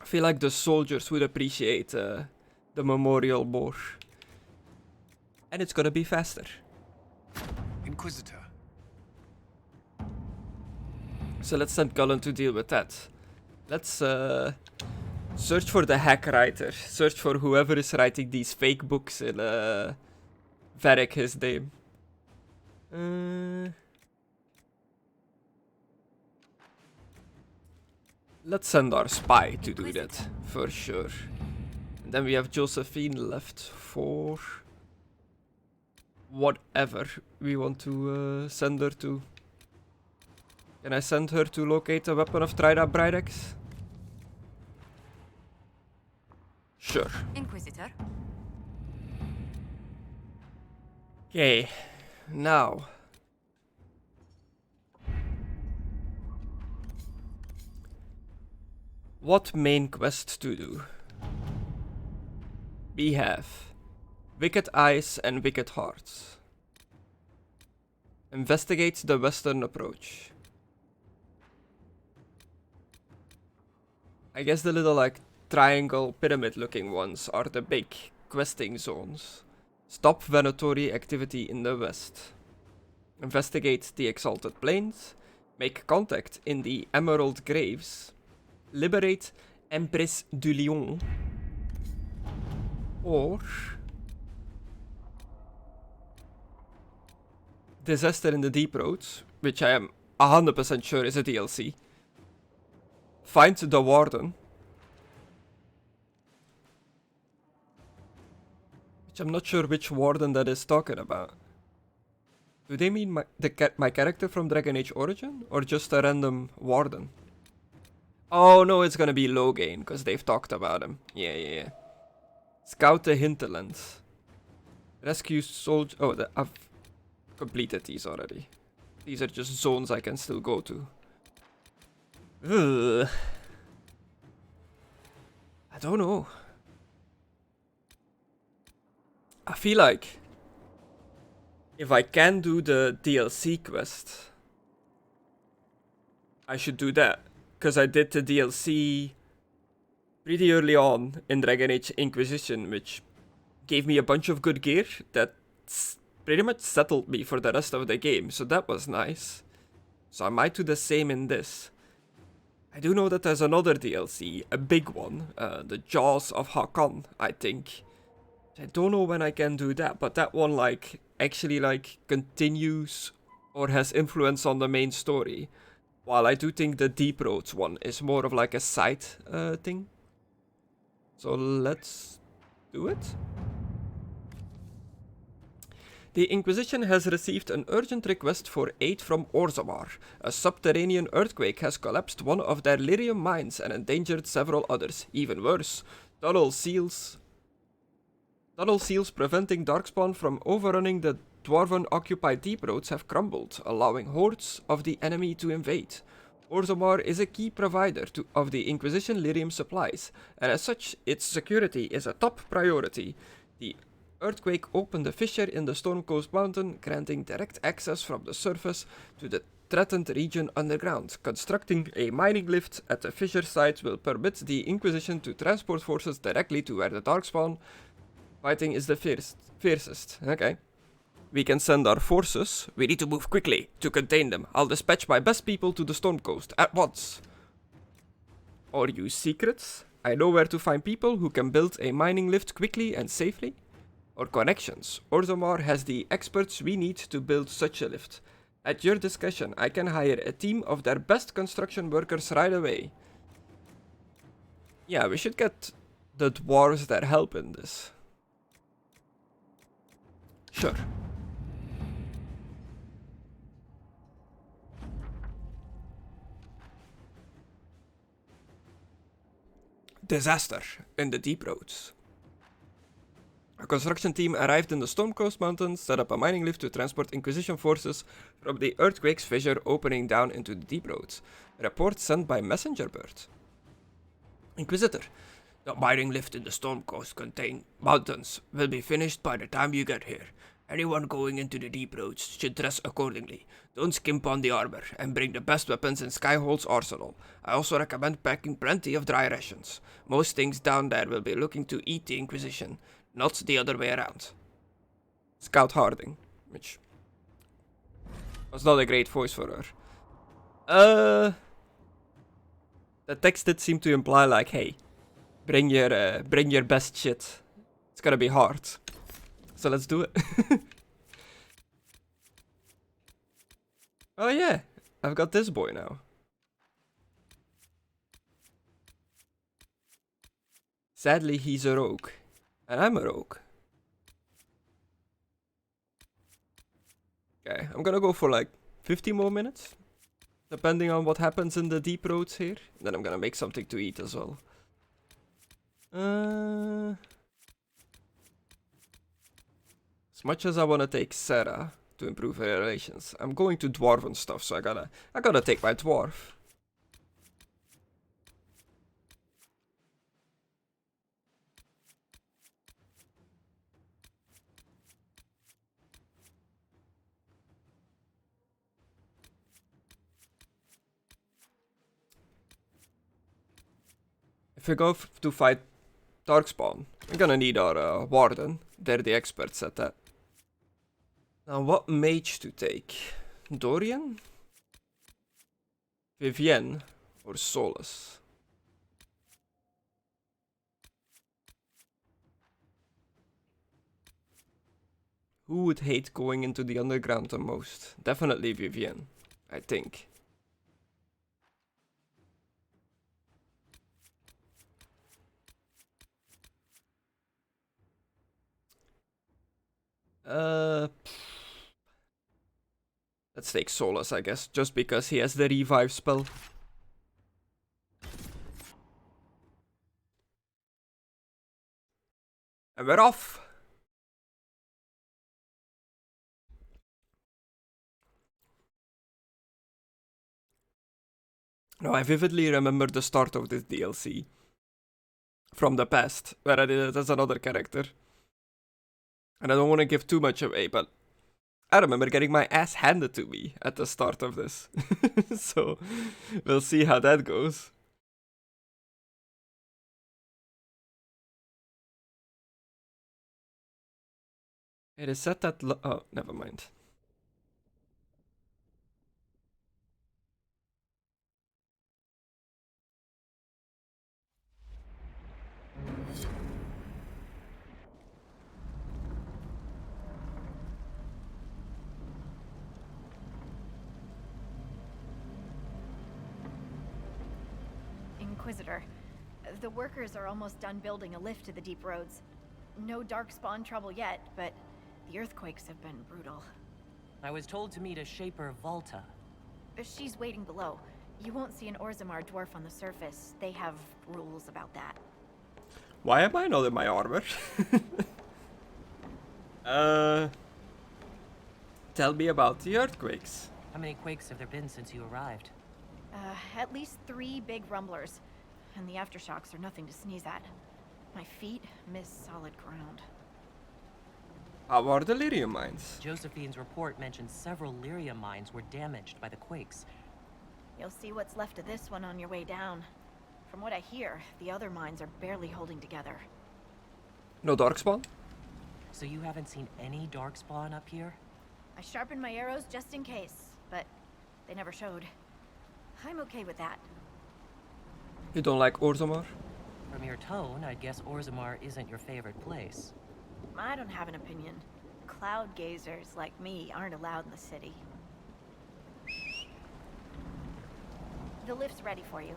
A: I feel like the soldiers would appreciate the memorial more. And it's gonna be faster.
I: Inquisitor.
A: So let's send Cullen to deal with that. Let's search for the hack writer. Search for whoever is writing these fake books in Varric, his name. Let's send our spy to do that, for sure. And then we have Josephine left for whatever we want to send her to. Can I send her to locate a weapon of Trida Brideaxe? Sure.
B: Inquisitor.
A: Okay, now. What main quest to do? We have Wicked Eyes and Wicked Hearts. Investigate the western approach. I guess the little like triangle pyramid looking ones are the big questing zones. Stop venatory activity in the west. Investigate the Exalted Plains. Make contact in the Emerald Graves. Liberate Empress du Lion. Or Disaster in the Deep Roads, which I am 100% sure is a DLC. Find the Warden. Which I'm not sure which Warden that is talking about. Do they mean my character from Dragon Age Origin? Or just a random Warden? Oh no, it's gonna be Loghain, because they've talked about him. Yeah. Scout the Hinterlands. Rescue soldier. Oh, I've completed these already. These are just zones I can still go to. Ugh. I don't know. I feel like if I can do the DLC quest, I should do that. Because I did the DLC pretty early on in Dragon Age Inquisition, which gave me a bunch of good gear that pretty much settled me for the rest of the game, so that was nice. So I might do the same in this. I do know that there's another DLC, a big one, the Jaws of Hakan, I think. I don't know when I can do that, but that one like actually like continues or has influence on the main story. While I do think the Deep Roads one is more of like a side thing. So let's do it. The Inquisition has received an urgent request for aid from Orzammar. A subterranean earthquake has collapsed one of their lyrium mines and endangered several others. Even worse, tunnel seals preventing Darkspawn from overrunning the Dwarven-occupied Deep Roads have crumbled, allowing hordes of the enemy to invade. Orzammar is a key provider of the Inquisition lyrium supplies, and as such, its security is a top priority. The earthquake opened a fissure in the Stormcoast Mountain, granting direct access from the surface to the threatened region underground. Constructing a mining lift at the fissure site will permit the Inquisition to transport forces directly to where the Darkspawn fighting is the fiercest. Okay. We can send our forces. We need to move quickly to contain them. I'll dispatch my best people to the Stormcoast at once. Or use secrets. I know where to find people who can build a mining lift quickly and safely. Or connections. Orzammar has the experts we need to build such a lift. At your discretion, I can hire a team of their best construction workers right away. Yeah, we should get the dwarves that help in this. Sure. Disaster in the Deep Roads. A construction team arrived in the Stormcoast Mountains, set up a mining lift to transport Inquisition forces from the earthquake's fissure opening down into the Deep Roads. A report sent by messenger bird. Inquisitor, the mining lift in the Stormcoast Mountains will be finished by the time you get here. Anyone going into the Deep Roads should dress accordingly. Don't skimp on the armor, and bring the best weapons in Skyhold's arsenal. I also recommend packing plenty of dry rations. Most things down there will be looking to eat the Inquisition, not the other way around. Scout Harding, which was not a great voice for her. The text did seem to imply like, hey, bring your best shit. It's gonna be hard. So let's do it. Oh yeah, I've got this boy now. Sadly, he's a rogue. And I'm a rogue. Okay, I'm gonna go for like 50 more minutes. Depending on what happens in the Deep Roads here. Then I'm gonna make something to eat as well. As much as I want to take Sarah to improve her relations, I'm going to dwarven stuff, so I gotta take my dwarf. If we go to fight Darkspawn, we're gonna need our Warden. They're the experts at that. Now, what mage to take? Dorian? Vivienne? Or Solus? Who would hate going into the underground the most? Definitely Vivienne, I think. Let's take Solus, I guess, just because he has the revive spell. And we're off! No, I vividly remember the start of this DLC. From the past, where I did it as another character. And I don't want to give too much away, but I remember getting my ass handed to me at the start of this. So, we'll see how that goes. It is said that oh, never mind.
M: Inquisitor, the workers are almost done building a lift to the deep roads. No darkspawn trouble yet, but the earthquakes have been brutal.
G: I was told to meet a Shaper Volta.
M: She's waiting below. You won't see an Orzammar dwarf on the surface. They have rules about that.
A: Why am I not in my armor? Tell me about the earthquakes.
G: How many quakes have there been since you arrived?
M: At least 3 big rumblers. And the aftershocks are nothing to sneeze at. My feet miss solid ground.
A: How are the lyrium mines?
G: Josephine's report mentioned several lyrium mines were damaged by the quakes.
M: You'll see what's left of this one on your way down. From what I hear, the other mines are barely holding together.
A: No darkspawn?
G: So you haven't seen any darkspawn up here?
M: I sharpened my arrows just in case, but they never showed. I'm okay with that.
A: You don't like Orzammar?
G: From your tone, I'd guess Orzammar isn't your favorite place.
M: I don't have an opinion. Cloud gazers like me aren't allowed in the city. The lift's ready for you.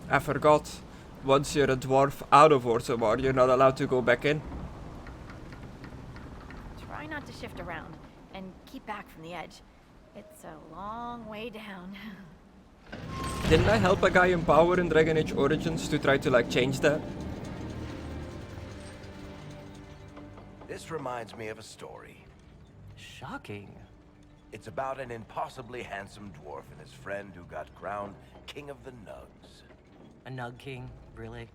A: I forgot. Once you're a dwarf out of Orzammar, you're not allowed to go back in.
M: Try not to shift around, and keep back from the edge. It's a long way down.
A: Didn't I help a guy in power in Dragon Age Origins to try to like change that?
N: This reminds me of a story.
G: Shocking.
N: It's about an impossibly handsome dwarf and his friend who got crowned King of the Nugs.
G: A Nug King, really?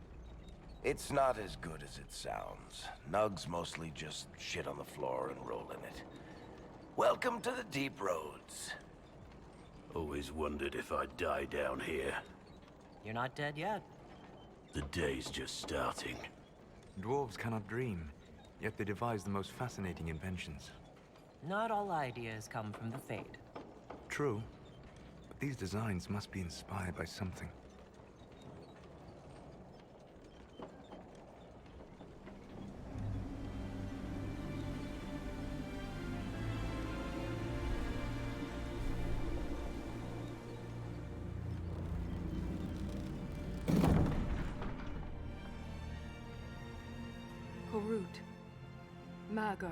N: It's not as good as it sounds. Nugs mostly just shit on the floor and roll in it. Welcome to the deep roads.
K: Always wondered if I'd die down here.
G: You're not dead yet.
K: The day's just starting.
E: Dwarves cannot dream, yet they devise the most fascinating inventions.
G: Not all ideas come from the Fade.
E: True, but these designs must be inspired by something.
O: Horut, my girl,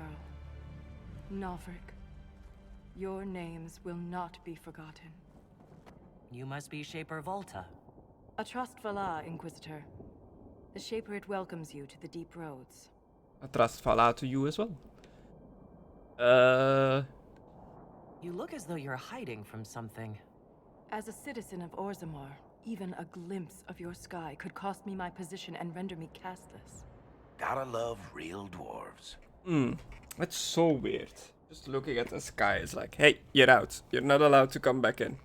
O: Navrik. Your names will not be forgotten.
G: You must be Shaper Volta.
O: A trust Vala, Inquisitor. The Shaper welcomes you to the Deep Roads.
A: I trust Vala to you as well.
G: You look as though you're hiding from something.
O: As a citizen of Orzammar, even a glimpse of your sky could cost me my position and render me castless.
N: Gotta love real dwarves.
A: That's so weird. Just looking at the sky is like, hey, you're out. You're not allowed to come back in.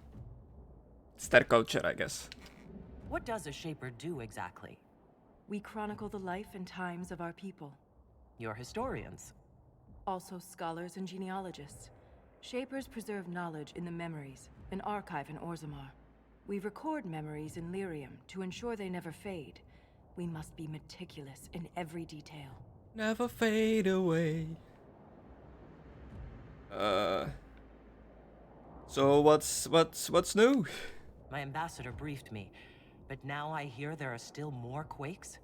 A: It's their culture, I guess.
G: What does a Shaper do exactly?
O: We chronicle the life and times of our people.
G: You're historians.
O: Also scholars and genealogists. Shapers preserve knowledge in the memories, an archive in Orzammar. We record memories in Lyrium to ensure they never fade. We must be meticulous in every detail.
A: Never fade away. So what's new?
G: My ambassador briefed me, but now I hear there are still more quakes?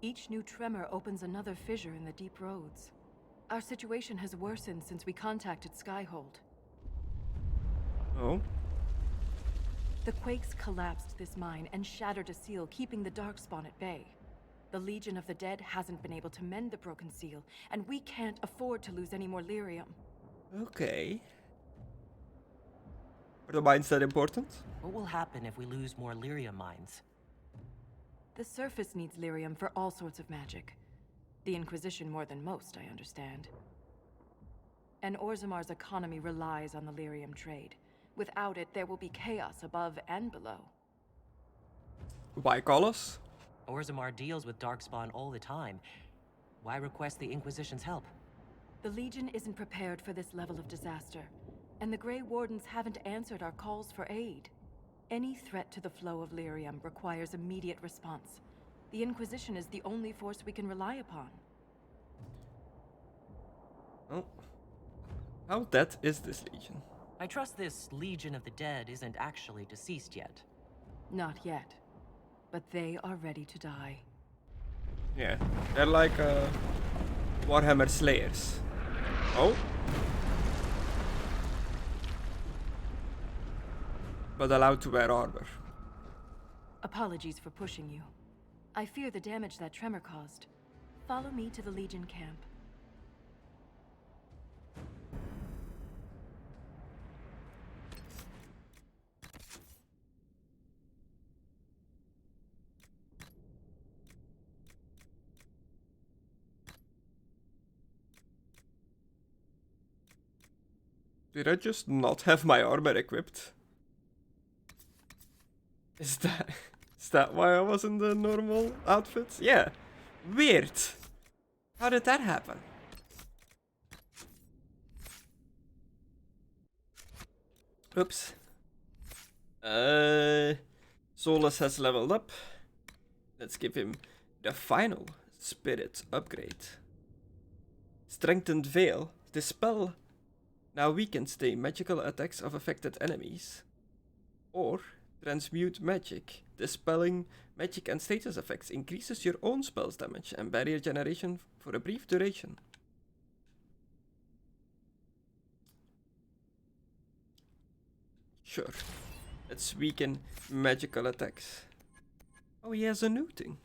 O: Each new tremor opens another fissure in the Deep Roads. Our situation has worsened since we contacted Skyhold.
A: Oh?
O: The quakes collapsed this mine and shattered a seal, keeping the Darkspawn at bay. The Legion of the Dead hasn't been able to mend the broken seal, and we can't afford to lose any more lyrium.
A: Okay. Are the mines that important?
G: What will happen if we lose more lyrium mines?
O: The surface needs lyrium for all sorts of magic. The Inquisition more than most, I understand. And Orzammar's economy relies on the lyrium trade. Without it, there will be chaos above and below.
A: Why call us?
G: Orzammar deals with Darkspawn all the time. Why request the Inquisition's help?
O: The Legion isn't prepared for this level of disaster, and the Grey Wardens haven't answered our calls for aid. Any threat to the flow of lyrium requires immediate response. The Inquisition is the only force we can rely upon.
A: Oh. How dead is this Legion?
G: I trust this Legion of the Dead isn't actually deceased yet.
O: Not yet. But they are ready to die.
A: Yeah, they're like Warhammer Slayers. Oh? But allowed to wear armor.
O: Apologies for pushing you. I fear the damage that tremor caused. Follow me to the Legion camp.
A: Did I just not have my armor equipped? Is that why I was in the normal outfits? Yeah. Weird. How did that happen? Oops. Solus has leveled up. Let's give him the final spirit upgrade. Strengthened Veil. Dispel now weakens the magical attacks of affected enemies. Or Transmute Magic. Dispelling magic and status effects increases your own spell's damage and barrier generation for a brief duration. Sure. Let's weaken magical attacks. Oh, he has a new thing.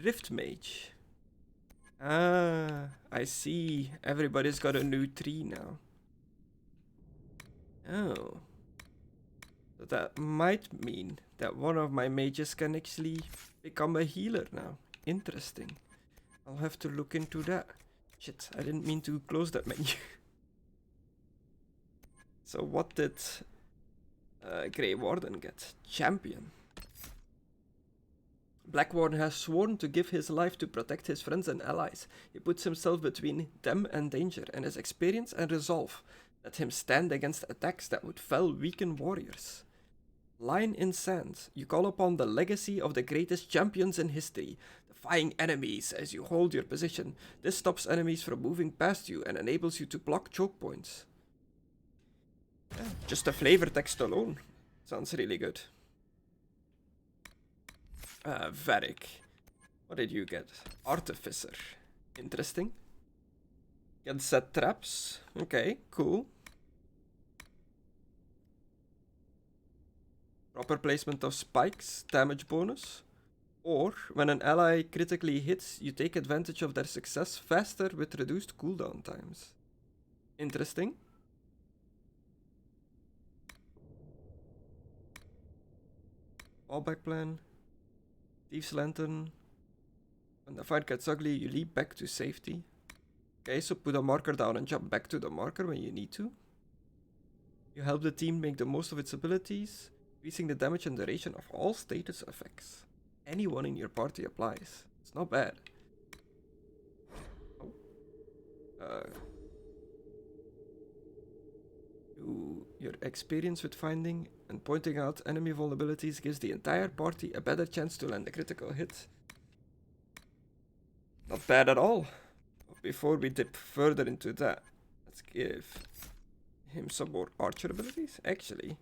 A: Rift Mage. Ah, I see. Everybody's got a new tree now. Oh. So that might mean that one of my mages can actually become a healer now. Interesting. I'll have to look into that. Shit, I didn't mean to close that menu. So what did Grey Warden get? Champion. Black Warden has sworn to give his life to protect his friends and allies. He puts himself between them and danger, and his experience and resolve let him stand against attacks that would fell weaken warriors. Line in sand, you call upon the legacy of the greatest champions in history, defying enemies as you hold your position. This stops enemies from moving past you and enables you to block choke points. Yeah, just the flavor text alone sounds really good. Varric. What did you get? Artificer. Interesting. Can set traps. Okay, cool. Proper placement of spikes, damage bonus. Or, when an ally critically hits, you take advantage of their success faster with reduced cooldown times. Interesting. Fallback plan. Thieves Lantern. When the fight gets ugly, you leap back to safety. Okay, so put a marker down and jump back to the marker when you need to. You help the team make the most of its abilities, increasing the damage and duration of all status effects. Anyone in your party applies. It's not bad. Your experience with finding and pointing out enemy vulnerabilities gives the entire party a better chance to land a critical hit. Not bad at all. Before we dip further into that, let's give him some more archer abilities. Actually,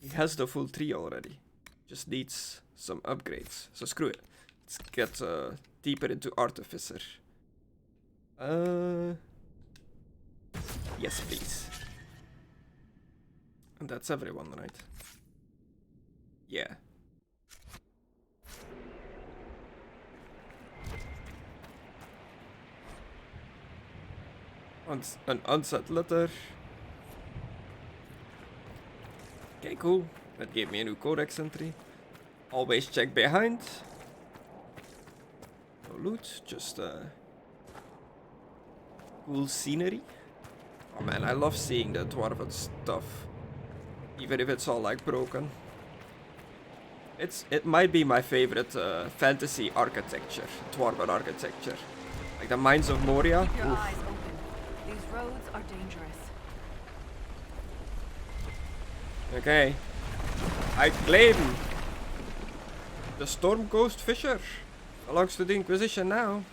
A: he has the full 3 already. Just needs some upgrades. So screw it. Let's get deeper into Artificer. Yes, please. And that's everyone, right? Yeah. An unset letter. Okay, cool. That gave me a new codex entry. Always check behind. No loot, just cool scenery. Oh man, I love seeing the dwarven stuff. Even if it's all like broken. It might be my favorite fantasy architecture, dwarven architecture. Like the Mines of Moria.
O: Keep your eyes open. These roads are dangerous.
A: Okay. I claim the Storm Ghost Fisher. Belongs to the Inquisition now.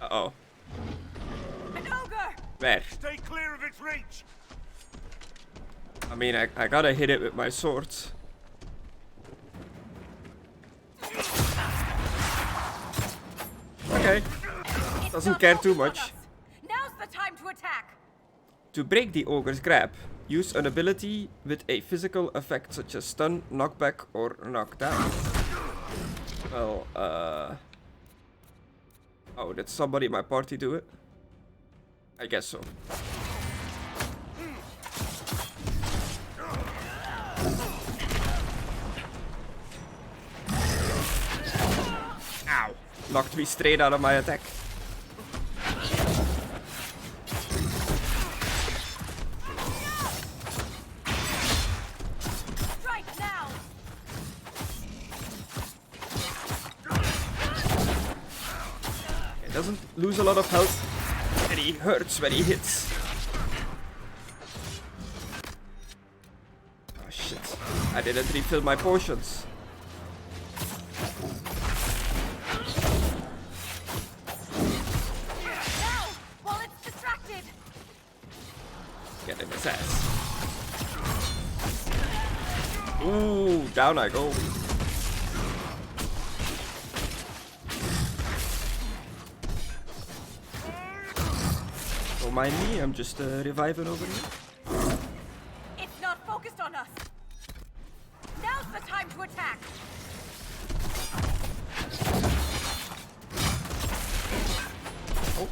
A: Uh-oh.
O: An ogre!
A: Where?
K: Stay clear of its reach!
A: I mean, I gotta hit it with my swords. Okay. Doesn't care too much.
O: Now's the time to attack!
A: To break the ogre's grab, use an ability with a physical effect such as stun, knockback, or knockdown. Well, oh, did somebody in my party do it? I guess so. Ow! Knocked me straight out of my attack.
O: Strike now!
A: He doesn't lose a lot of health, and he hurts when he hits. Oh shit, I didn't refill my potions. Get in his ass. Ooh, down I go. Don't mind me, I'm just reviving over here.
O: It's not focused on us. Now's the time to attack.
A: Oh.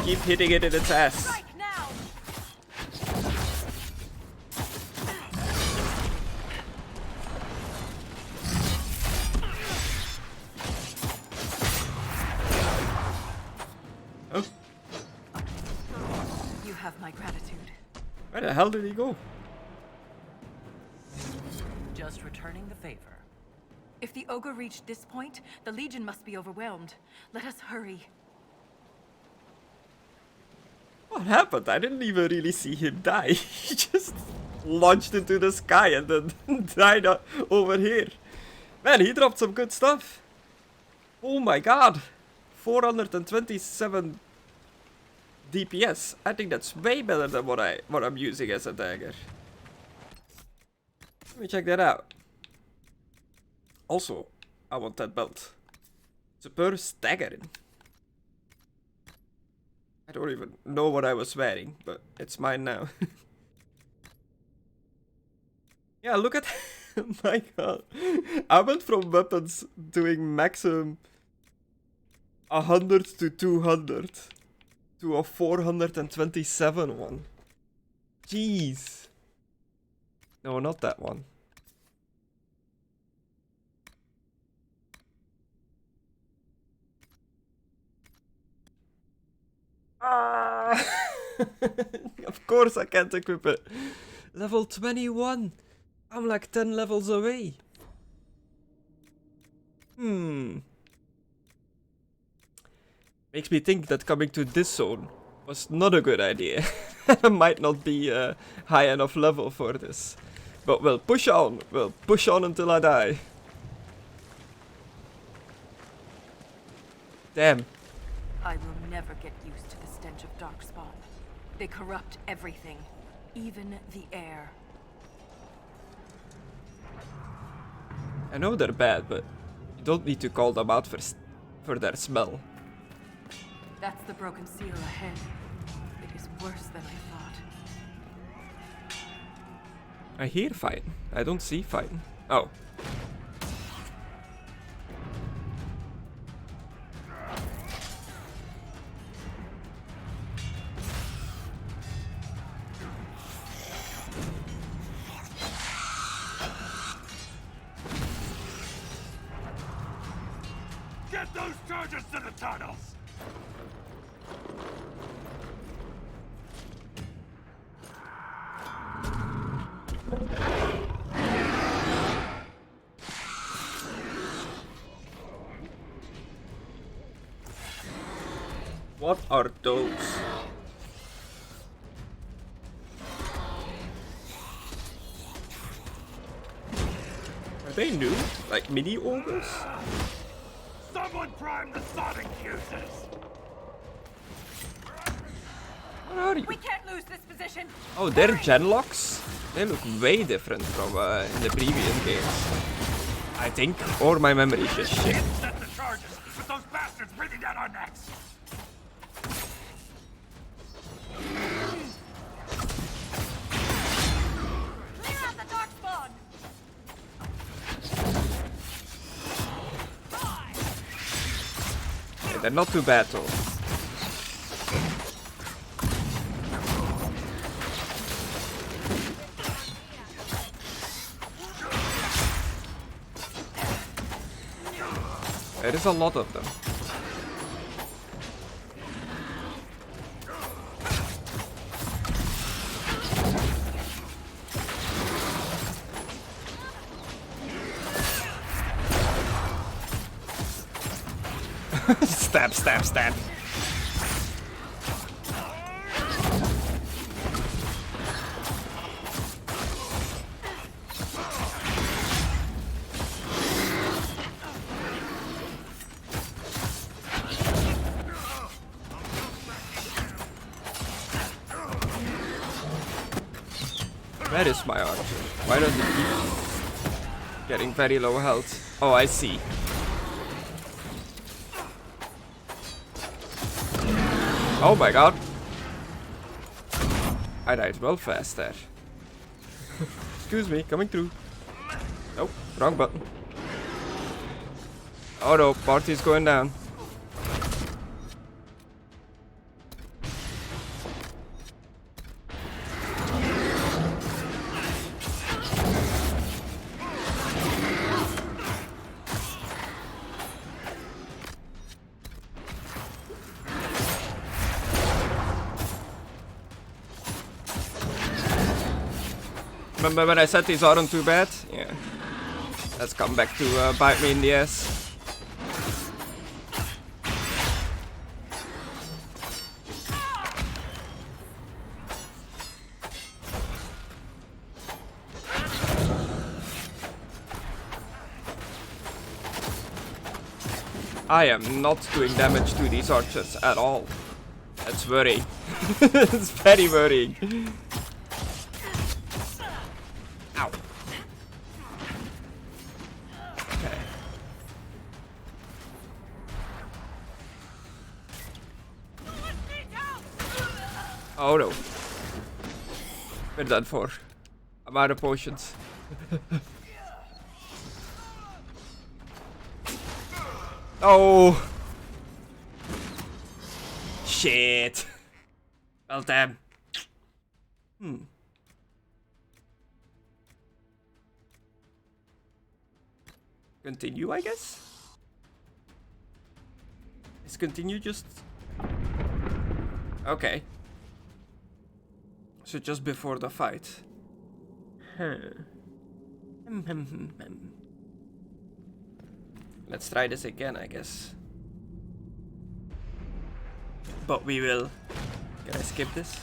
A: Keep hitting it in its ass. Oh.
O: You have my gratitude.
A: Where the hell did he go?
G: Just returning the favor.
O: If the ogre reached this point, the Legion must be overwhelmed. Let us hurry.
A: What happened? I didn't even really see him die. He just launched into the sky and then died over here. Man, he dropped some good stuff. Oh my god. 427 DPS. I think that's way better than what I'm using as a dagger. Let me check that out. Also, I want that belt. It's a purest dagger. I don't even know what I was wearing, but it's mine now. Yeah, look at... My god. I went from weapons doing maximum 100 to 200 to a 427 one. Jeez. No, not that one. Of course I can't equip it. Level 21. I'm like 10 levels away. Makes me think that coming to this zone was not a good idea. I might not be a high enough level for this. But we'll push on. We'll push on until I die. Damn.
O: I will never get used to the stench of Darkspawn. They corrupt everything, even the air.
A: I know they're bad, but you don't need to call them out for their smell.
O: That's the broken seal ahead. It is worse than I thought.
A: I hear fighting. I don't see fighting. Oh.
K: Get those charges to the tunnels!
A: What are those? Are they new? Like mini ogres?
K: Someone prime the sonic fuses!
A: What are you?
O: We can't lose this position.
A: Oh, they're genlocks? They look way different from in the previous games. I think, or my memory is just shit.
K: Set the charges with those bastards breathing down our necks!
O: Clear out the Darkspawn!
A: Yeah, they're not too bad though. There is a lot of them. Stab, stab, stab. Where is my archer? Why does it keep getting very low health? Oh, I see. Oh my god. I died well fast there. Excuse me, coming through. Nope, wrong button. Oh no, party's going down. Remember when I said these aren't too bad? Yeah. Let's come back to bite me in the ass. I am not doing damage to these archers at all. That's worrying. It's very worrying. Ow. Okay. Oh no. We're done for. I'm out of potions. Oh. Shit. Well, damn. Continue, I guess? Is continue just... Okay. So just before the fight. Let's try this again, I guess. But we will... Can I skip this?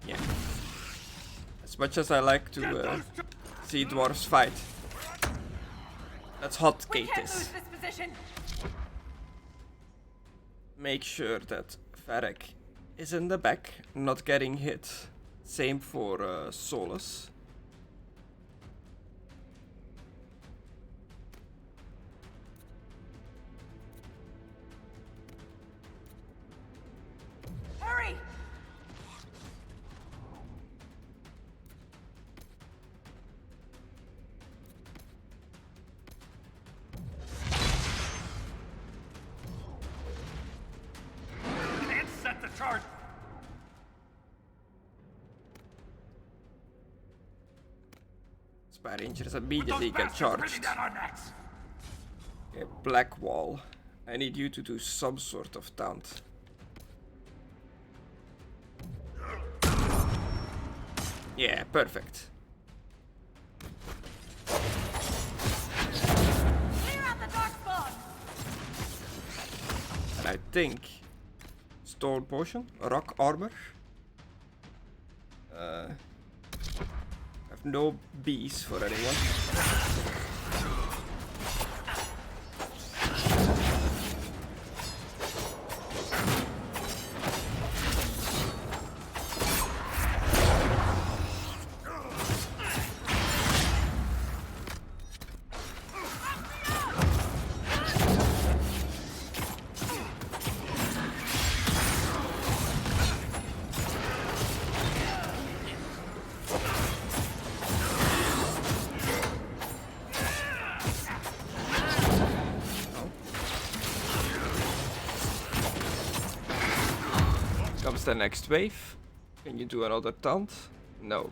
A: Yeah. As much as I like to see dwarves fight. Let's hot gate this. Make sure that Varric is in the back, not getting hit. Same for Solus.
D: Hurry!
K: Can't set the charge.
A: Spy Rangers immediately get charged. Okay, Black Wall. I need you to do some sort of taunt. Yeah, perfect. And I think Stone Potion, Rock Armor. I have no bees for anyone. Comes the next wave. Can you do another taunt? No.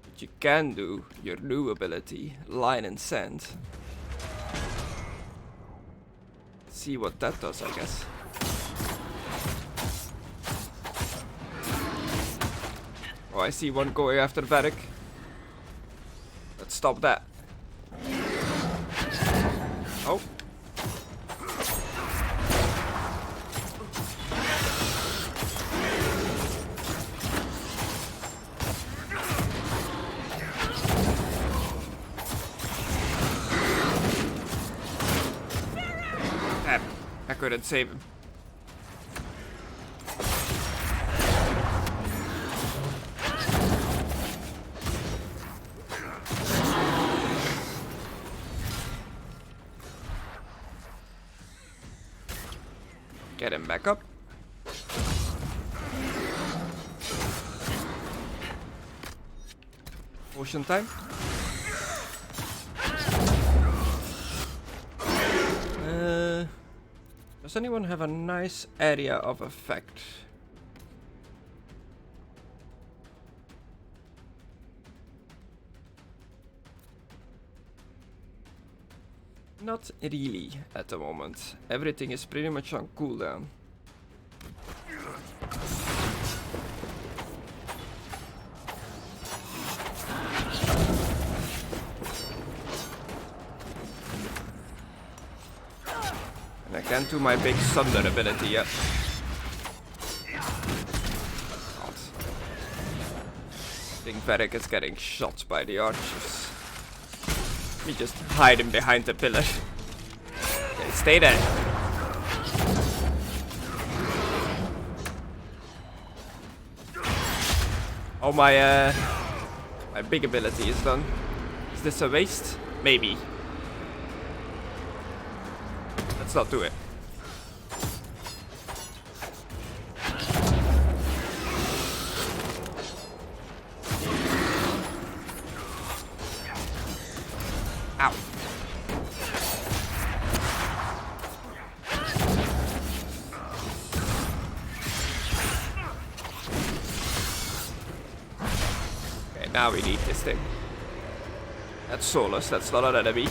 A: But you can do your new ability, Line and Sand. See what that does, I guess. Oh, I see one going after Varric. Let's stop that. Oh. I couldn't save him. Get him back up. Potion time. Does anyone have a nice area of effect? Not really at the moment. Everything is pretty much on cooldown. And I can't do my big thunder ability yet. God. I think Varric is getting shot by the archers. Let me just hide him behind the pillar. Okay, stay there. Oh, my big ability is done. Is this a waste? Maybe. Let's not do it. Ow. Okay, now we need this thing. That's soulless, that's not an enemy.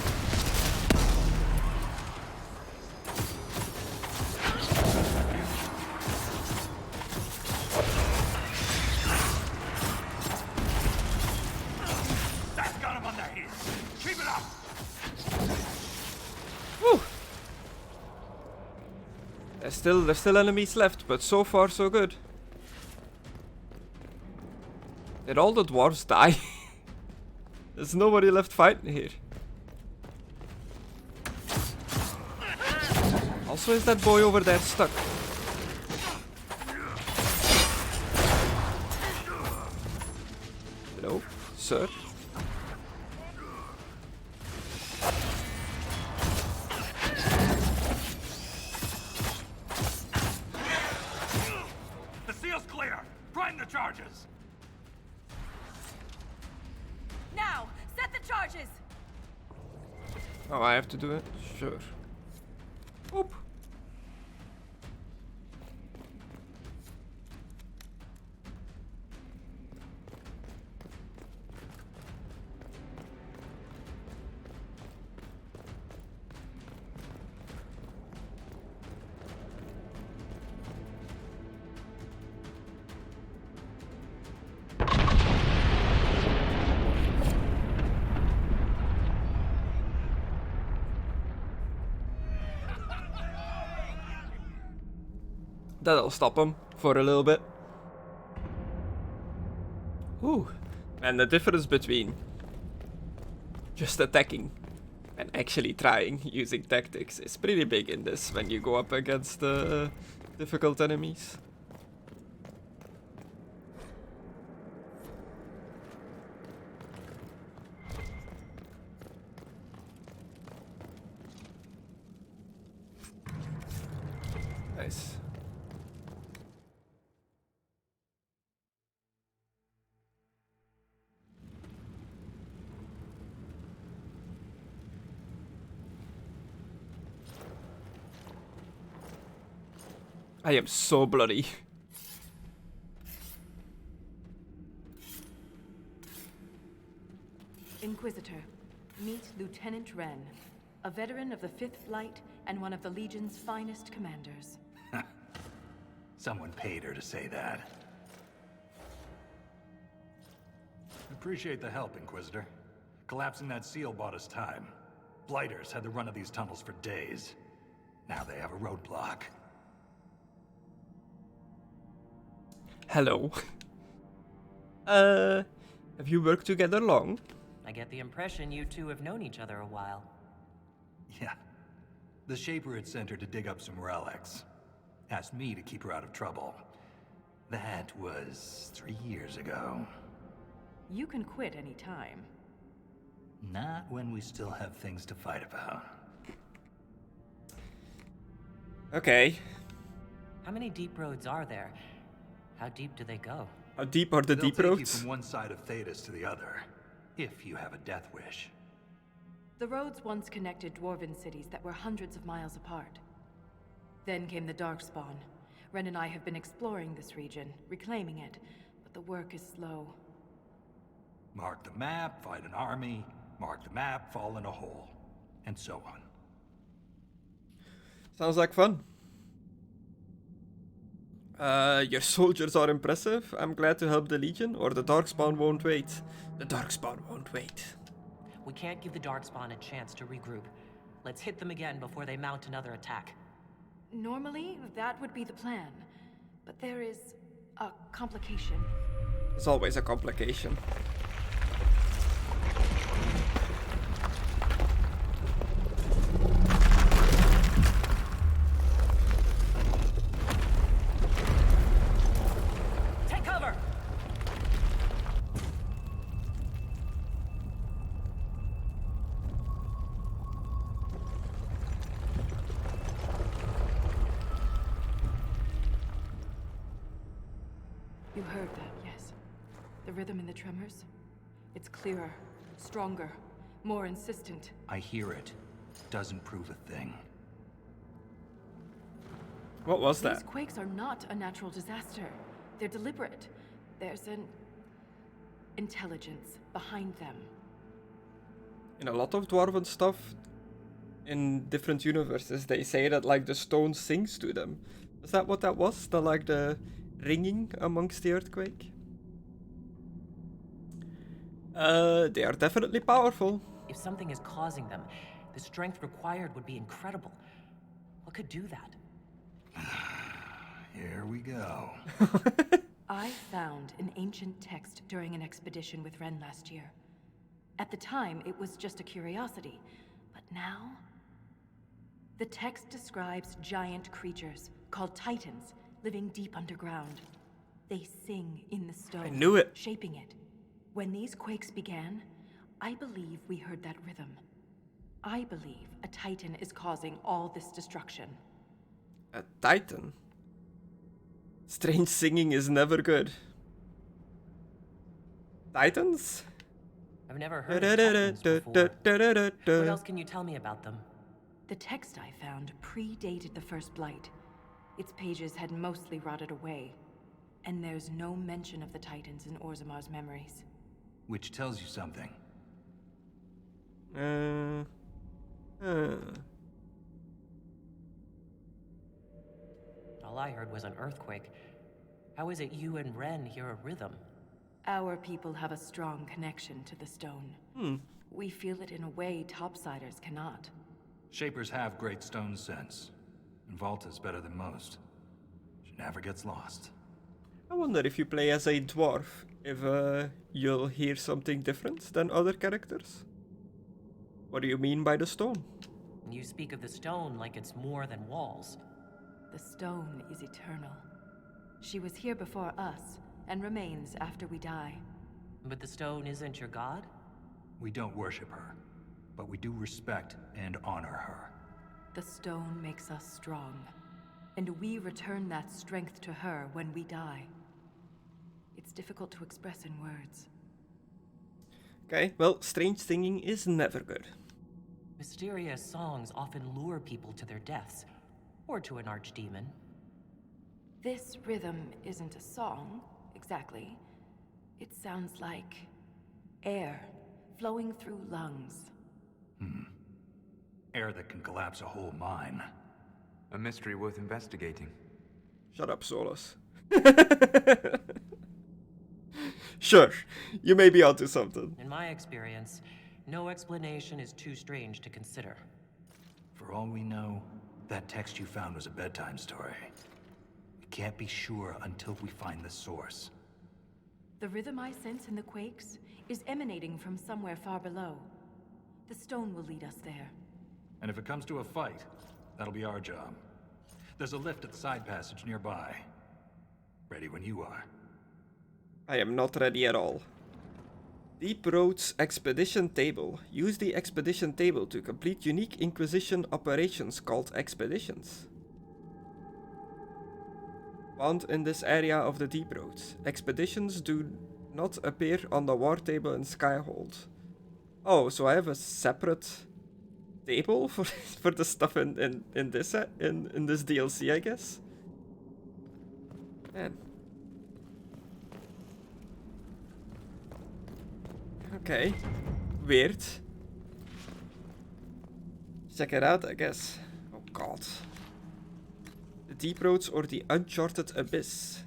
K: That's got him on their heels. Keep it up.
A: Woo! There's still enemies left, but so far so good. Did all the dwarves die? There's nobody left fighting here. Also, is that boy over there stuck? Hello, sir?
K: The seal's clear. Prime the charges.
M: Now, set the charges!
A: Oh, I have to do it? Sure. Oop. That'll stop him for a little bit. Ooh. And the difference between just attacking and actually trying using tactics is pretty big in this when you go up against difficult enemies. Nice. I am so bloody.
O: Inquisitor, meet Lieutenant Wren, a veteran of the 5th Flight and one of the Legion's finest commanders.
K: Someone paid her to say that. Appreciate the help, Inquisitor. Collapsing that seal bought us time. Blighters had the run of these tunnels for days. Now they have a roadblock.
A: Hello. Have you worked together long?
G: I get the impression you two have known each other a while.
K: Yeah. The Shaper had sent her to dig up some relics. Asked me to keep her out of trouble. That was 3 years ago.
O: You can quit any time.
K: Not when we still have things to fight about.
A: Okay.
G: How many deep roads are there? How deep do they go?
A: How deep are the
K: They'll
A: deep
K: take you
A: roads?
K: from one side of Thetis to the other, if you have a death wish.
O: The roads once connected dwarven cities that were hundreds of miles apart. Then came the Darkspawn. Ren and I have been exploring this region, reclaiming it, but the work is slow.
K: Mark the map, fight an army. Mark the map, fall in a hole. And so on.
A: Sounds like fun. Your soldiers are impressive. I'm glad to help the Legion, or the Darkspawn won't wait. The Darkspawn won't wait.
G: We can't give the Darkspawn a chance to regroup. Let's hit them again before they mount another attack.
O: Normally, that would be the plan. But there is a complication.
A: There's always a complication.
O: heard that, yes. The rhythm in the tremors? It's clearer, stronger, more insistent.
P: I hear it. Doesn't prove a thing.
A: What was that?
O: These quakes are not a natural disaster. They're deliberate. There's an intelligence behind them.
A: In a lot of dwarven stuff, in different universes, they say that like the stone sings to them. Is that what that was? The ringing amongst the earthquake? They are definitely powerful.
G: If something is causing them, the strength required would be incredible. What could do that?
P: Here we go.
O: I found an ancient text during an expedition with Ren last year. At the time, it was just a curiosity, but now... The text describes giant creatures, called Titans, living deep underground. They sing in the stone,
A: I knew it.
O: Shaping it. When these quakes began, I believe we heard that rhythm. I believe a Titan is causing all this destruction.
A: A Titan? Strange singing is never good. Titans?
G: I've never heard of Titans before. What else can you tell me about them?
O: The text I found predated the First Blight. Its pages had mostly rotted away, and there's no mention of the Titans in Orzamar's memories.
P: Which tells you something.
G: All I heard was an earthquake. How is it you and Ren hear a rhythm?
O: Our people have a strong connection to the stone. We feel it in a way topsiders cannot.
P: Shapers have great stone sense, and Volta's better than most. She never gets lost.
A: I wonder if you play as a dwarf, if you'll hear something different than other characters. What do you mean by the stone?
G: You speak of the stone like it's more than walls.
O: The stone is eternal. She was here before us, and remains after we die.
G: But the stone isn't your god?
P: We don't worship her, but we do respect and honor her.
O: The stone makes us strong, and we return that strength to her when we die. It's difficult to express in words.
A: Okay, well, strange singing is never good.
G: Mysterious songs often lure people to their deaths, or to an archdemon.
O: This rhythm isn't a song, exactly. It sounds like air flowing through lungs.
P: Air that can collapse a whole mine.
E: A mystery worth investigating.
A: Shut up, Solus. Sure, you may be onto something.
G: In my experience, no explanation is too strange to consider.
P: For all we know, that text you found was a bedtime story. We can't be sure until we find the source.
O: The rhythm I sense in the quakes is emanating from somewhere far below. The stone will lead us there.
P: And if it comes to a fight, that'll be our job. There's a lift at the side passage nearby. Ready when you are.
A: I am not ready at all. Deep Road's Expedition Table. Use the Expedition Table to complete unique Inquisition operations called Expeditions. Found in this area of the Deep Roads. Expeditions do not appear on the war table in Skyhold. Oh, so I have a separate table for the stuff in this DLC, I guess. Man. Okay. Weird. Check it out, I guess. Oh god. The Deep Roads or the Uncharted Abyss.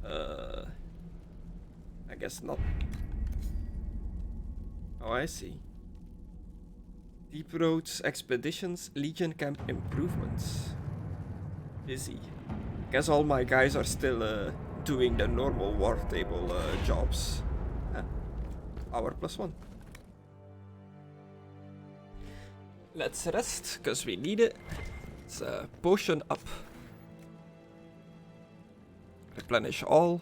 A: I guess not. Oh, I see. Deep Roads Expeditions Legion Camp Improvements. Busy. Guess all my guys are still doing the normal war table jobs. Hour +1. Let's rest, because we need it. It's potion up. Replenish all.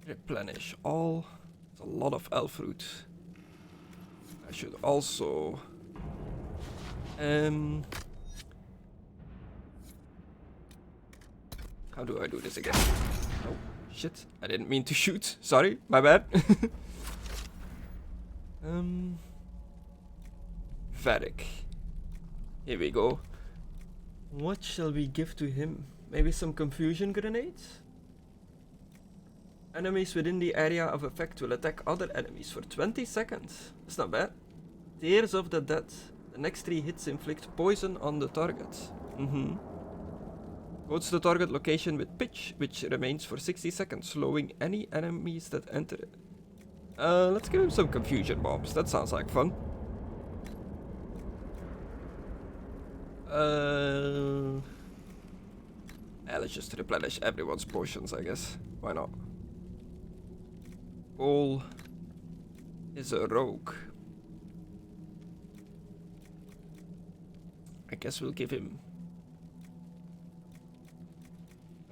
A: Replenish all. It's a lot of elf fruit. I should also How do I do this again? Oh, shit. I didn't mean to shoot. Sorry, my bad. Varric. Here we go. What shall we give to him? Maybe some confusion grenades? Enemies within the area of effect will attack other enemies for 20 seconds. That's not bad. Tears of the Dead. The next 3 hits inflict poison on the target. Coats the target location with pitch, which remains for 60 seconds, slowing any enemies that enter it. Let's give him some confusion bombs. That sounds like fun. Let's just replenish everyone's potions, I guess. Why not? Cole is a rogue. I guess we'll give him...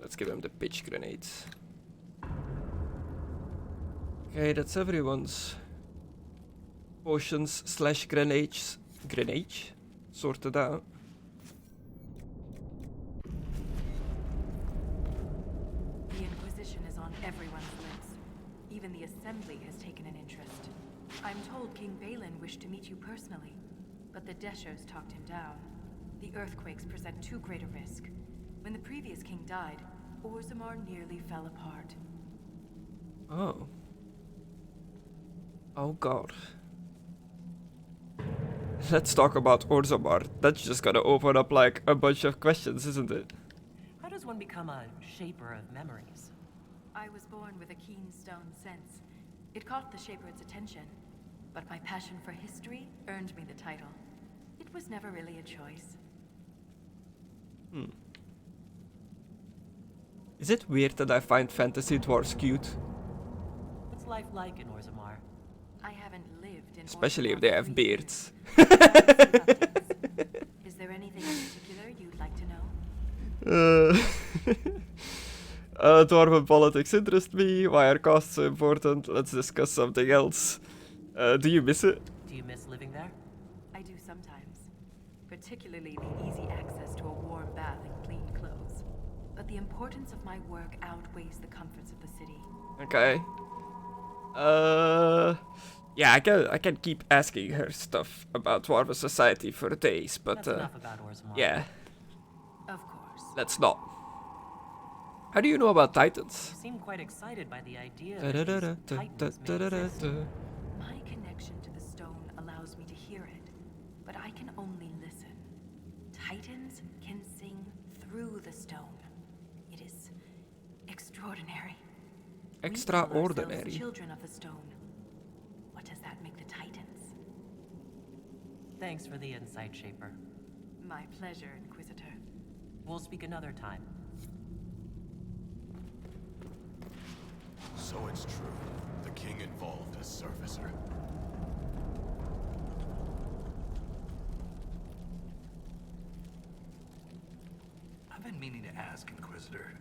A: Let's give him the pitch grenades. Okay, that's everyone's potions slash grenades sorted out.
O: The Inquisition is on everyone's lips. Even the Assembly has taken an interest. I'm told King Balin wished to meet you personally, but the Deshos talked him down. The earthquakes present too great a risk. When the previous king died, Orzammar nearly fell apart.
A: Oh. Oh god. Let's talk about Orzammar. That's just gonna open up like a bunch of questions, isn't it?
G: How does one become a shaper of memories?
O: I was born with a keen stone sense. It caught the Shaper's attention, but my passion for history earned me the title. It was never really a choice.
A: Is it weird that I find fantasy dwarves cute?
G: What's life like in Orzammar?
O: I haven't lived in
A: Especially if they have beards.
O: Is there anything in particular you'd like to know?
A: Dwarven politics interest me. Why are costs so important? Let's discuss something else. Do you miss it?
G: Do you miss living there?
O: I do sometimes. Particularly the easy access to a warm bath and clean clothes. But the importance of my work outweighs the comforts of the city.
A: Okay. Yeah, I can keep asking her stuff about Dwarven society for days, but
G: That's enough about Orzammar.
A: yeah.
O: Of course.
A: Let's not. How do you know about Titans?
G: You seem quite excited by the idea that these Titans may exist.
O: My connection to the stone allows me to hear it, but I can only listen. Titans can sing through the stone. It is extraordinary.
A: Extraordinary.
O: We call ourselves children of the stone. What does that make the Titans?
G: Thanks for the insight, Shaper.
O: My pleasure, Inquisitor.
G: We'll speak another time.
Q: So it's true. The king involved a surfacer.
P: I've been meaning to ask, Inquisitor.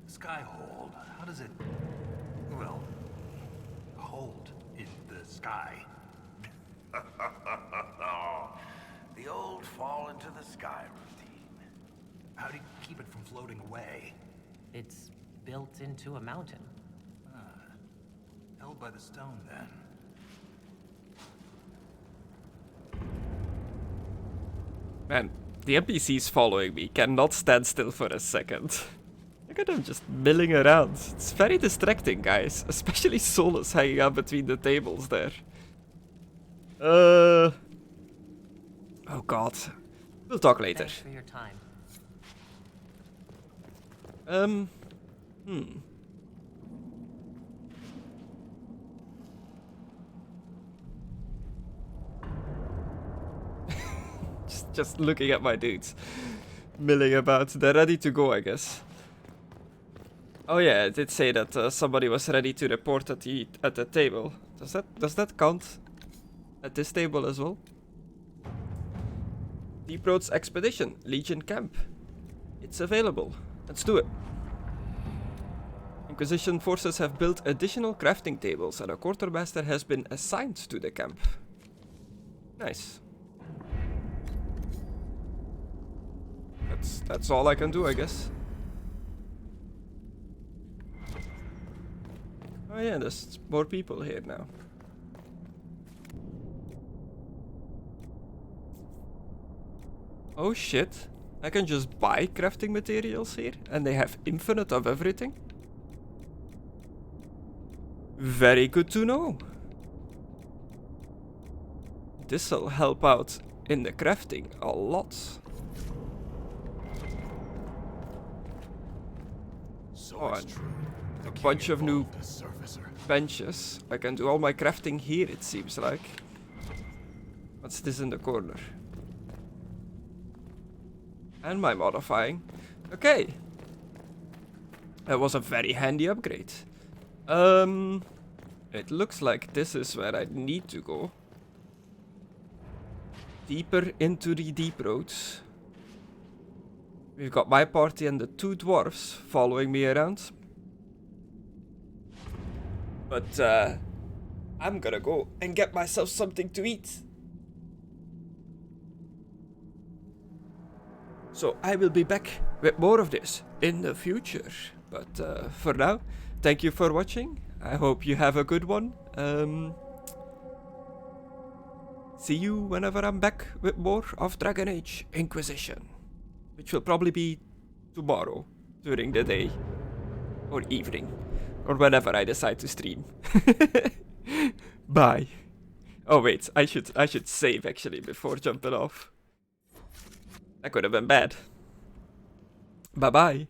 P: Skyhold, how does it... well... hold in the sky?
N: The old fall into the sky routine.
P: How do you keep it from floating away?
G: It's built into a mountain.
P: Held by the stone, then.
A: Man, the NPCs following me cannot stand still for a second. Look at them just milling around. It's very distracting, guys. Especially Solus hanging out between the tables there. Oh god. We'll talk later.
G: Thanks for your time.
A: Just looking at my dudes milling about. They're ready to go, I guess. Oh yeah, it did say that somebody was ready to report at the table. Does that count at this table as well? Deep Roads Expedition, Legion Camp. It's available. Let's do it. Inquisition forces have built additional crafting tables and a quartermaster has been assigned to the camp. Nice. that's all I can do, I guess. Oh yeah, there's more people here now. Oh shit. I can just buy crafting materials here and they have infinite of everything. Very good to know. This'll help out in the crafting a lot. Oh, and a bunch of new benches. I can do all my crafting here, it seems like. What's this in the corner? And my modifying. Okay. That was a very handy upgrade. It looks like this is where I need to go. Deeper into the deep roads. We've got my party and the 2 dwarves following me around. But I'm gonna go and get myself something to eat. So I will be back with more of this in the future. But for now, thank you for watching. I hope you have a good one. See you whenever I'm back with more of Dragon Age Inquisition. Which will probably be tomorrow during the day. Or evening. Or whenever I decide to stream. Bye. Oh wait, I should save actually before jumping off. That could have been bad. Bye bye.